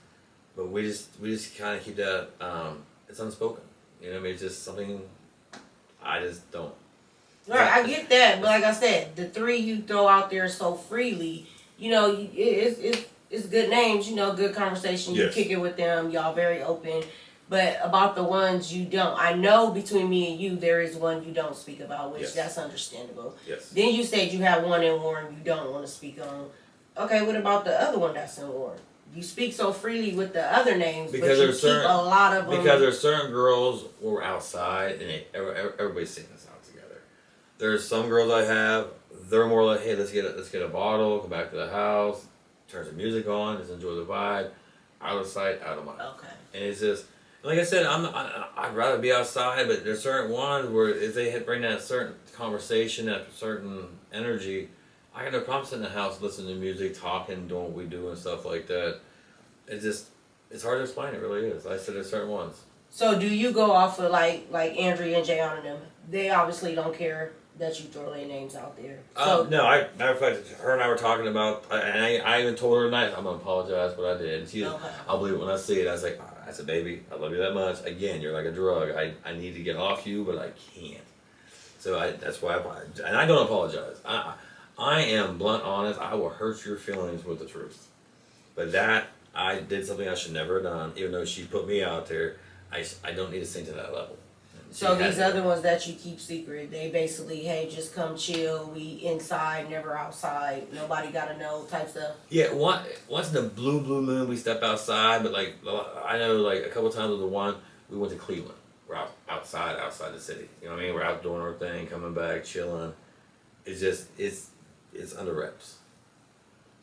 But we just kind of keep that, it's unspoken. It's just something I just don't. Right, I get that. But like I said, the 3 you throw out there so freely, it's good names, good conversation. You kick it with them. Y'all very open. But about the ones you don't, I know between me and you, there is one you don't speak about, which that's understandable. Yes. Then you said you have one in Warren you don't want to speak on. Okay, what about the other one that's in war? You speak so freely with the other names, Because but you there's keep certain- a lot of them. Because there's certain girls who are outside and everybody's singing this out together. There's some girls I have, they're more like, hey, let's get a bottle, come back to the house, turn some music on, just enjoy the vibe, out of sight, out of mind. Okay. And it's just, like I said, I'd rather be outside, but there's certain ones where if they bring that certain conversation, that certain energy, I got no problem sitting in the house listening to music, talking, doing what we do and stuff like that. It's hard to explain, it really is. Like I said, there's certain ones. So do you go off of like Andrea and Jayon and them? They obviously don't care that you throw their names out there. So No, matter of fact, her and I were talking about, and I even told her tonight, I'm gonna apologize what I did. And Okay. I'll believe it when I see it. I was like, I said, baby, I love you that much. Again, you're like a drug. I need to get off you, but I can't. So that's why and I don't apologize. I am blunt, honest. I will hurt your feelings with the truth. But that, I did something I should never have done, even though she put me out there. I don't need to sink to that level. So these other ones that you keep secret, they basically, hey, just come chill. We inside, never outside. Nobody gotta know type stuff. Yeah, once in the blue moon we step outside, but like I know like a couple times with the one we went to Cleveland. We're outside the city. You know what I mean? We're out doing our thing, coming back, chilling. It's just it's under wraps.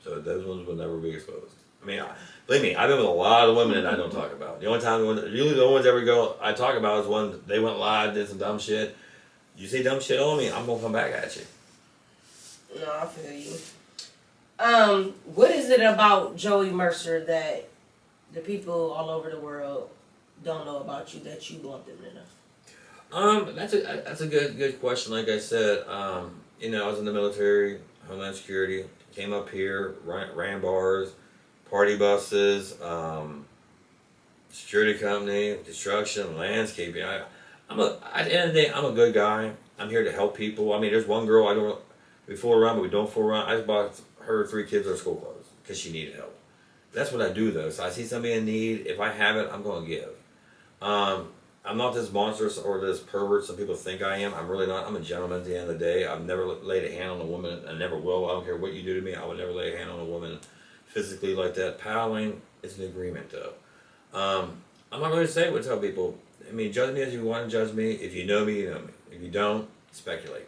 So those ones will never be exposed. I mean, believe me, I've been with a lot of women that I don't talk about. The only time, usually the only ones ever go I talk about is when they went live, did some dumb shit. You say dumb shit on me, I'm gonna come back at you. No, I feel you. What is it about Joey Mercer that the people all over the world don't know about you that you want them to know? That's a good question. Like I said, you know, I was in the military, Homeland Security, came up here, ran bars, party buses, security company, construction, landscaping. At the end of the day, I'm a good guy. I'm here to help people. I mean, there's one girl we fool around, but we don't fool around. I just bought her 3 kids their school clothes because she needed help. That's what I do though. So I see somebody in need. If I have it, I'm going to give. I'm not this monstrous or this pervert some people think I am. I'm really not. I'm a gentleman at the end of the day. I've never laid a hand on a woman. I never will. I don't care what you do to me. I would never lay a hand on a woman physically like that. Palling is an agreement though. I'm not going to say what to tell people. I mean, judge me as you want to judge me. If you know me, you know me. If you don't, speculate.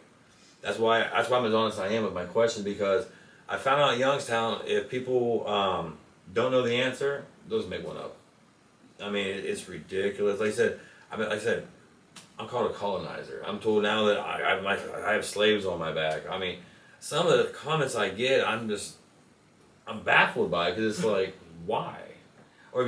That's why I'm as honest as I am with my question, because I found out in Youngstown, if people don't know the answer, they'll just make one up. I mean, it's ridiculous. Like I said, I'm called a colonizer. I'm told now that I have slaves on my back. I mean, some of the comments I get, I'm baffled by, because it's like, why? Or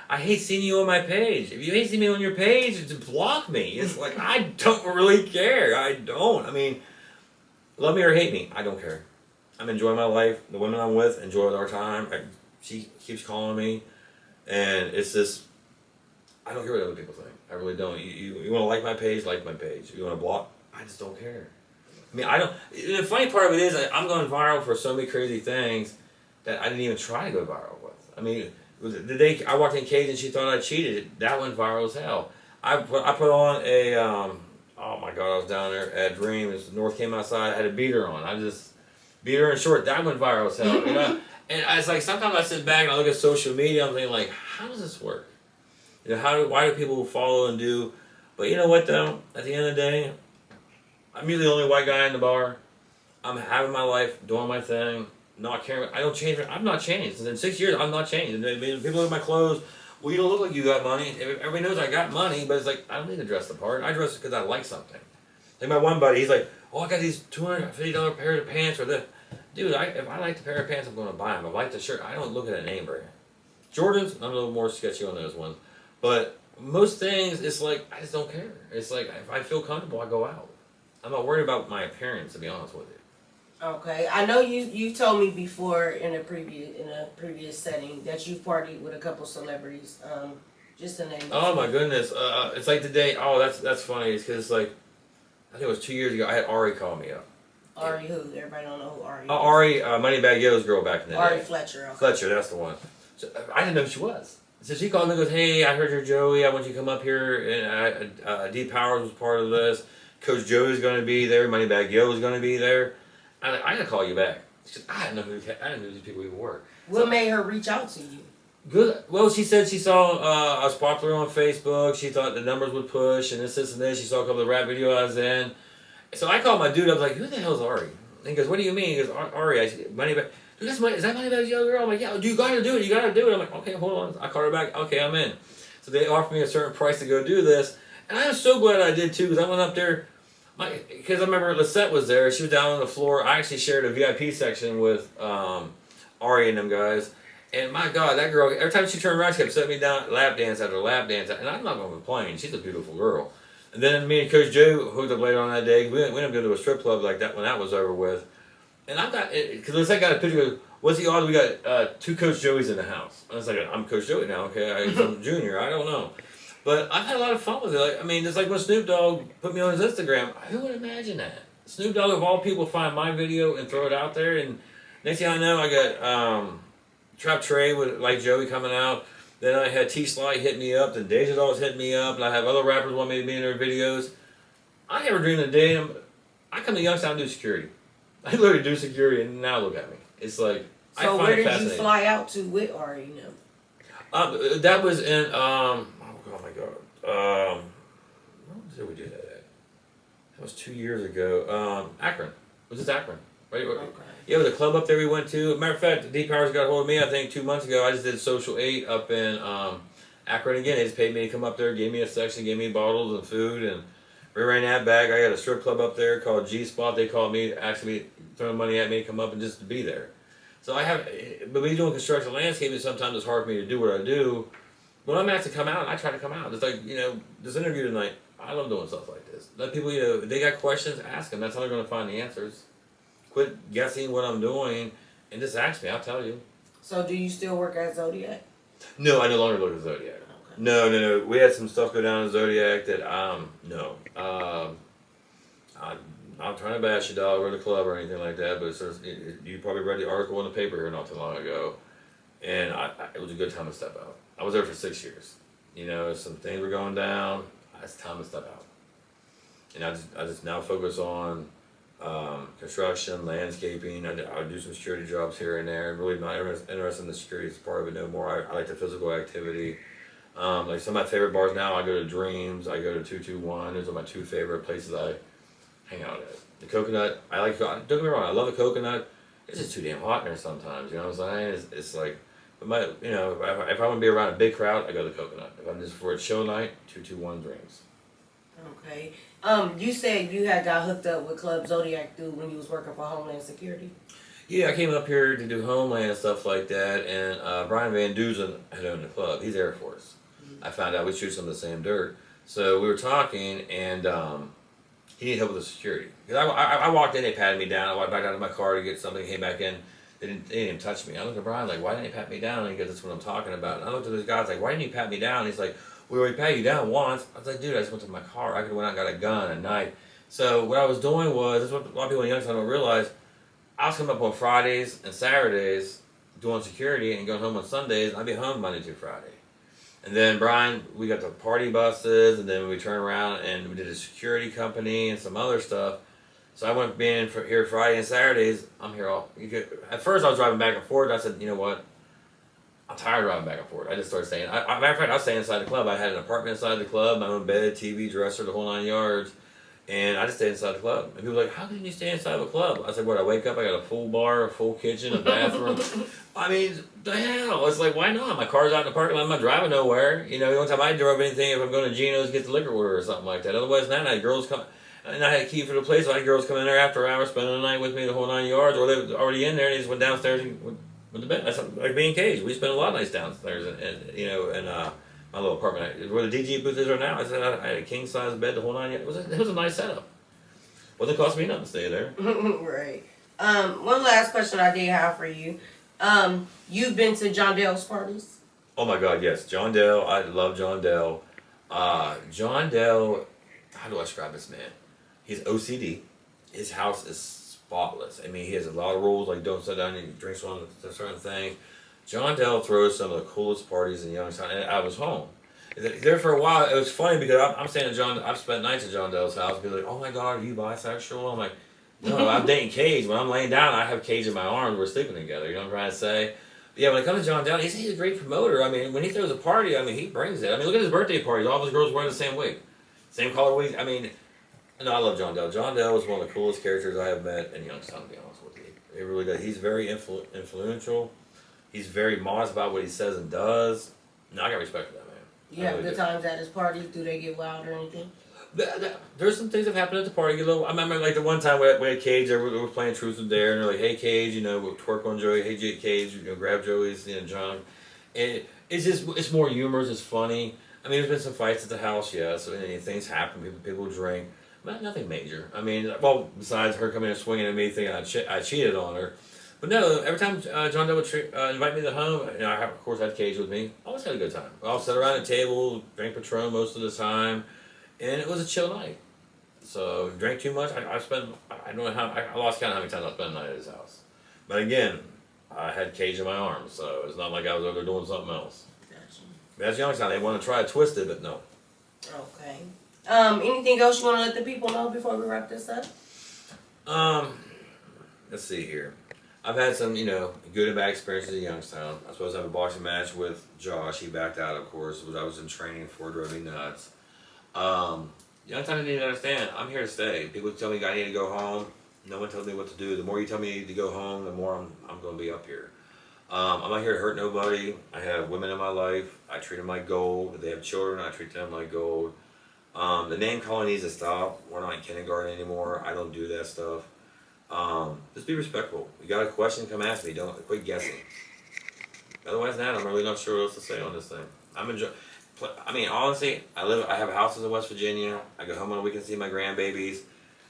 I hate seeing you on my page. If you hate seeing me on your page, just block me. It's like, I don't really care. I don't. I mean, love me or hate me, I don't care. I'm enjoying my life. The women I'm with enjoy our time. She keeps calling me, and it's just, I don't care what other people think. I really don't. You want to like my page, like my page. You want to block, I just don't care. I mean, I don't. The funny part of it is, I'm going viral for so many crazy things that I didn't even try to go viral with. I mean, the day I walked in Cage and she thought I cheated, that went viral as hell. I put on a, oh my God, I was down there at Dream. North came outside, I had a beater on. I just beat her in short. That went viral as hell. You know? And it's like, sometimes I sit back and I look at social media, I'm thinking like, how does this work? You know, why do people follow and do? But you know what though? At the end of the day, I'm usually the only white guy in the bar. I'm having my life, doing my thing, not caring. I don't change. I'm not changed. In 6 years, I'm not changed. People look at my clothes. Well, you don't look like you got money. Everybody knows I got money, but it's like, I don't need to dress the part. I dress because I like something. Like my one buddy, he's like, oh, I got these $250 pair of pants or this. Dude, if I like the pair of pants, I'm going to buy them. If I like the shirt, I don't look at a name brand. Jordans, I'm a little more sketchy on those ones. But most things, it's like, I just don't care. It's like, if I feel comfortable, I go out. I'm not worried about my appearance, to be honest with you. Okay, I know you told me before in a previous setting that you partied with a couple celebrities. Just to name. Oh my goodness! It's like today. Oh, that's funny. It's because it's like, I think it was 2 years ago. I had Ari call me up. Ari who? Everybody don't know who Ari is. Ari, Moneybag Yo's girl back in the day. Ari Fletcher. Okay. Fletcher, that's the one. So, I didn't know who she was. So she called me and goes, hey, I heard you're Joey. I want you to come up here. And D Powers was part of this. Coach Joey's going to be there. Moneybag Yo is going to be there. I got to call you back. I didn't know who these people even were. What made her reach out to you? Good. Well, she said she saw I was popular on Facebook. She thought the numbers would push, and this and this. She saw a couple of rap videos I was in. So I called my dude. I was like, "Who the hell's Ari?" And he goes, "What do you mean?" He goes, "Ari, I said, money back." Dude, is that money back, young girl? I'm like, "Yeah, dude, you gotta do it. You gotta do it." I'm like, "Okay, hold on." I called her back. Okay, I'm in. So they offered me a certain price to go do this, and I am so glad I did too, because I went up there. Because I remember Lisette was there. She was down on the floor. I actually shared a VIP section with Ari and them guys. And my God, that girl, every time she turned around, she kept setting me down lap dance after lap dance. And I'm not going to complain. She's a beautiful girl. And then me and Coach Joe hooked up later on that day. We ended up going to a strip club like that when that was over with. And I got, because Lisette got a picture of, what's the odds we got 2 Coach Joeys in the house? I was like, I'm Coach Joey now, okay? I'm junior, I don't know. But I've had a lot of fun with it. Like, I mean, it's like when Snoop Dogg put me on his Instagram. Who would imagine that? Snoop Dogg, of all people, find my video and throw it out there. And next thing I know, I got Trap Trey with like Joey coming out. Then I had T-Sly hit me up. Then Deja Doll's hit me up. And I have other rappers want me to be in their videos. I never dreamed of the day. I come to Youngstown and do security. I literally do security, and now look at me. It's like, So where did you fly out to with Ari? That was in oh my God. Where did we do that at? That was 2 years ago. Akron. Was this Akron? Right? Okay. Yeah, it was a club up there we went to. Matter of fact, D Powers got a hold of me, I think 2 months ago. I just did Social 8 up in Akron again. They just paid me to come up there, gave me a section, gave me bottles and food, and we ran that back. I got a strip club up there called G Spot. They called me, actually throwing money at me to come up and just to be there. So but when you're doing construction landscaping, sometimes it's hard for me to do what I do. When I'm asked to come out, I try to come out. It's like, this interview tonight, I love doing stuff like this. Let people, if they got questions, ask them. That's how they're going to find the answers. Quit guessing what I'm doing and just ask me, I'll tell you. So do you still work at Zodiac? No, I no longer work at Zodiac. Okay. No. We had some stuff go down in Zodiac that, no. I'm trying to bash a dog or the club or anything like that, but you probably read the article in the paper here not too long ago, and it was a good time to step out. I was there for 6 years. Some things were going down. It's time to step out. And I just now focus on construction, landscaping. I do some security jobs here and there. I'm really not interested in the security part of it no more. I like the physical activity. Like some of my favorite bars now, I go to Dreams, I go to 221. Those are my 2 favorite places I hang out at. The Coconut, don't get me wrong, I love the Coconut. It's just too damn hot in there sometimes, you know what I'm saying? It's like, but if I want to be around a big crowd, I go to the Coconut. If I'm just for a show night, 221 Dreams. Okay. You said you had got hooked up with Club Zodiac through when you was working for Homeland Security. Yeah, I came up here to do Homeland and stuff like that, and Brian Van Duzen had owned the club. He's Air Force. Mm-hmm. I found out we shoot some of the same dirt. So we were talking, and he needed help with the security. Because I walked in, they patted me down. I walked back out of my car to get something, came back in. They didn't even touch me. I looked at Brian like, why didn't he pat me down? And he goes, that's what I'm talking about. And I looked at this guy, I was like, why didn't he pat me down? He's like, we already patted you down once. I was like, dude, I just went to my car. I could have went out and got a gun, a knife. So what I was doing was, this is what a lot of people in Youngstown don't realize, I was coming up on Fridays and Saturdays doing security and going home on Sundays, and I'd be home Monday through Friday. And then Brian, we got the party buses, and then we turned around and we did a security company and some other stuff. So I went being here Friday and Saturdays. I'm here at first I was driving back and forth. I said, you know what? I'm tired of driving back and forth. I just started staying. Matter of fact, I was staying inside the club. I had an apartment inside the club, my own bed, TV, dresser, the whole 9 yards. And I just stayed inside the club. And people were like, how can you stay inside of a club? I said, what, I wake up, I got a full bar, a full kitchen, a bathroom. I mean, the hell? It's like, why not? My car's out in the parking lot. I'm not driving nowhere. The only time I drove anything if I'm going to Gino's to get the liquor order or something like that. Otherwise, I had girls come. And I had a key for the place. So I had girls come in there after hours, spending the night with me, the whole 9 yards. Or they were already in there and they just went downstairs and went to bed. That's like being caged. We spent a lot of nights downstairs in my little apartment. Where the DG booth is right now, I had a king-size bed, the whole 9 yards. It was a nice setup. Wasn't cost me nothing to stay there. Right. One last question I did have for you. You've been to John Dale's parties? Oh my God, yes. John Dale, I love John Dale. John Dale, how do I describe this man? He's OCD. His house is spotless. I mean, he has a lot of rules, like don't sit down and drink on a certain thing. John Dale throws some of the coolest parties in Youngstown, and I was home. There for a while, it was funny because I'm staying at I've spent nights at John Dale's house. People are like, oh my God, are you bisexual? I'm like, No, I'm dating Cage. When I'm laying down, I have Cage in my arms. We're sleeping together. You know what I'm trying to say? Yeah, when it comes to John Dell, he's a great promoter. I mean, when he throws a party, I mean, he brings it. I mean, look at his birthday parties. All of his girls wearing the same wig. Same color wigs. I mean, no, I love John Dell. John Dell is one of the coolest characters I have met in Youngstown, to be honest with you. It really does. He's very influential. He's very modest about what he says and does. No, I got respect for that man. You have good times at his parties? Do they get wild or anything? There's some things that happened at the party. You know, I remember like the one time we had Cage, we were playing Truth or Dare, and they're like, "Hey Cage, you know, we'll twerk on Joey. Hey Cage, you know, grab Joey's, you know, junk." And it's more humorous. It's funny. I mean, there's been some fights at the house, yeah. So things happen. People drink, but nothing major. I mean, well, besides her coming and swinging at me, thinking I cheated on her. But no, every time John Doe would invite me to home, you know, I of course had Cage with me. I always had a good time. I'll sit around the table, drink Patron most of the time, and it was a chill night. So drank too much. I don't know how I lost count of how many times I spent the night at his house. But again, I had Cage in my arms, so it's not like I was over there doing something else. Gotcha. That's Youngstown. They want to try to twist it, but no. Okay. Anything else you want to let the people know before we wrap this up? Let's see here. I've had some, you know, good and bad experiences in Youngstown. I was supposed to have a boxing match with Josh. He backed out, of course, but I was in training for drove me nuts. Youngstown didn't even understand. I'm here to stay. People tell me I need to go home. No one tells me what to do. The more you tell me to go home, the more I'm going to be up here. I'm not here to hurt nobody. I have women in my life. I treat them like gold. If they have children, I treat them like gold. The name calling needs to stop. We're not in kindergarten anymore. I don't do that stuff. Just be respectful. You got a question, come ask me. Don't quit guessing. Otherwise, than that, I'm really not sure what else to say on this thing. I mean, honestly, I have houses in West Virginia. I go home on the weekend to see my grandbabies.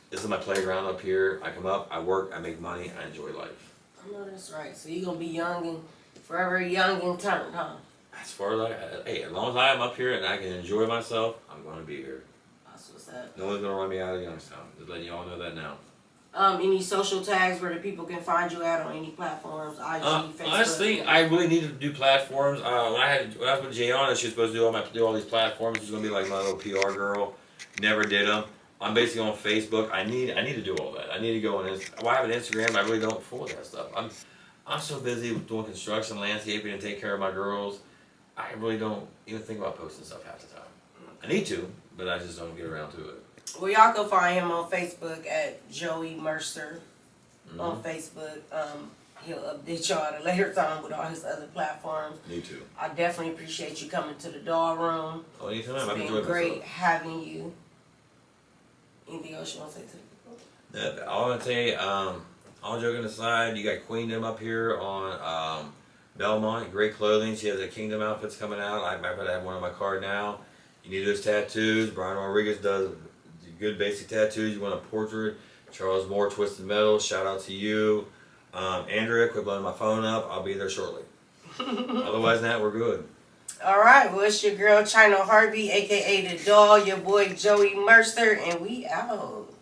This is my playground up here. I come up, I work, I make money, I enjoy life. I know that's right. So you're gonna be young and forever young and turned, huh? As far as as long as I am up here and I can enjoy myself, I'm going to be here. That's what's up. No one's going to run me out of Youngstown. Just letting y'all know that now. Any social tags where the people can find you at on any platforms, IG, Facebook? Honestly, I really need to do platforms. When I was with Gianna, she was supposed to do all these platforms. She's gonna be like my little PR girl. Never did them. I'm basically on Facebook. I need to do all that. I need to go on Well, I have an Instagram. I really don't for that stuff. I'm so busy with doing construction, landscaping, and take care of my girls. I really don't even think about posting stuff half the time. I need to, but I just don't get around to it. Well, y'all can find him on Facebook at Joey Mercer on Facebook. He'll update y'all at a later time with all his other platforms. Me too. I definitely appreciate you coming to the doll room. Oh, anytime. It's I've been enjoyed great myself. having you. Anything else you want to say to the people? All I'm gonna tell you, all joking aside, you got Queendom up here on Belmont. Great clothing. She has a Kingdom outfits coming out. I have one on my card now. You need those tattoos. Brian Rodriguez does good basic tattoos. You want a portrait. Charles Moore, Twisted Metal. Shout out to you. Andrea, quit blowing my phone up. I'll be there shortly. Otherwise than that, we're good. All right. Well, it's your girl, China Harvey, a.k.a. The Doll, your boy, Joey Mercer, and we out.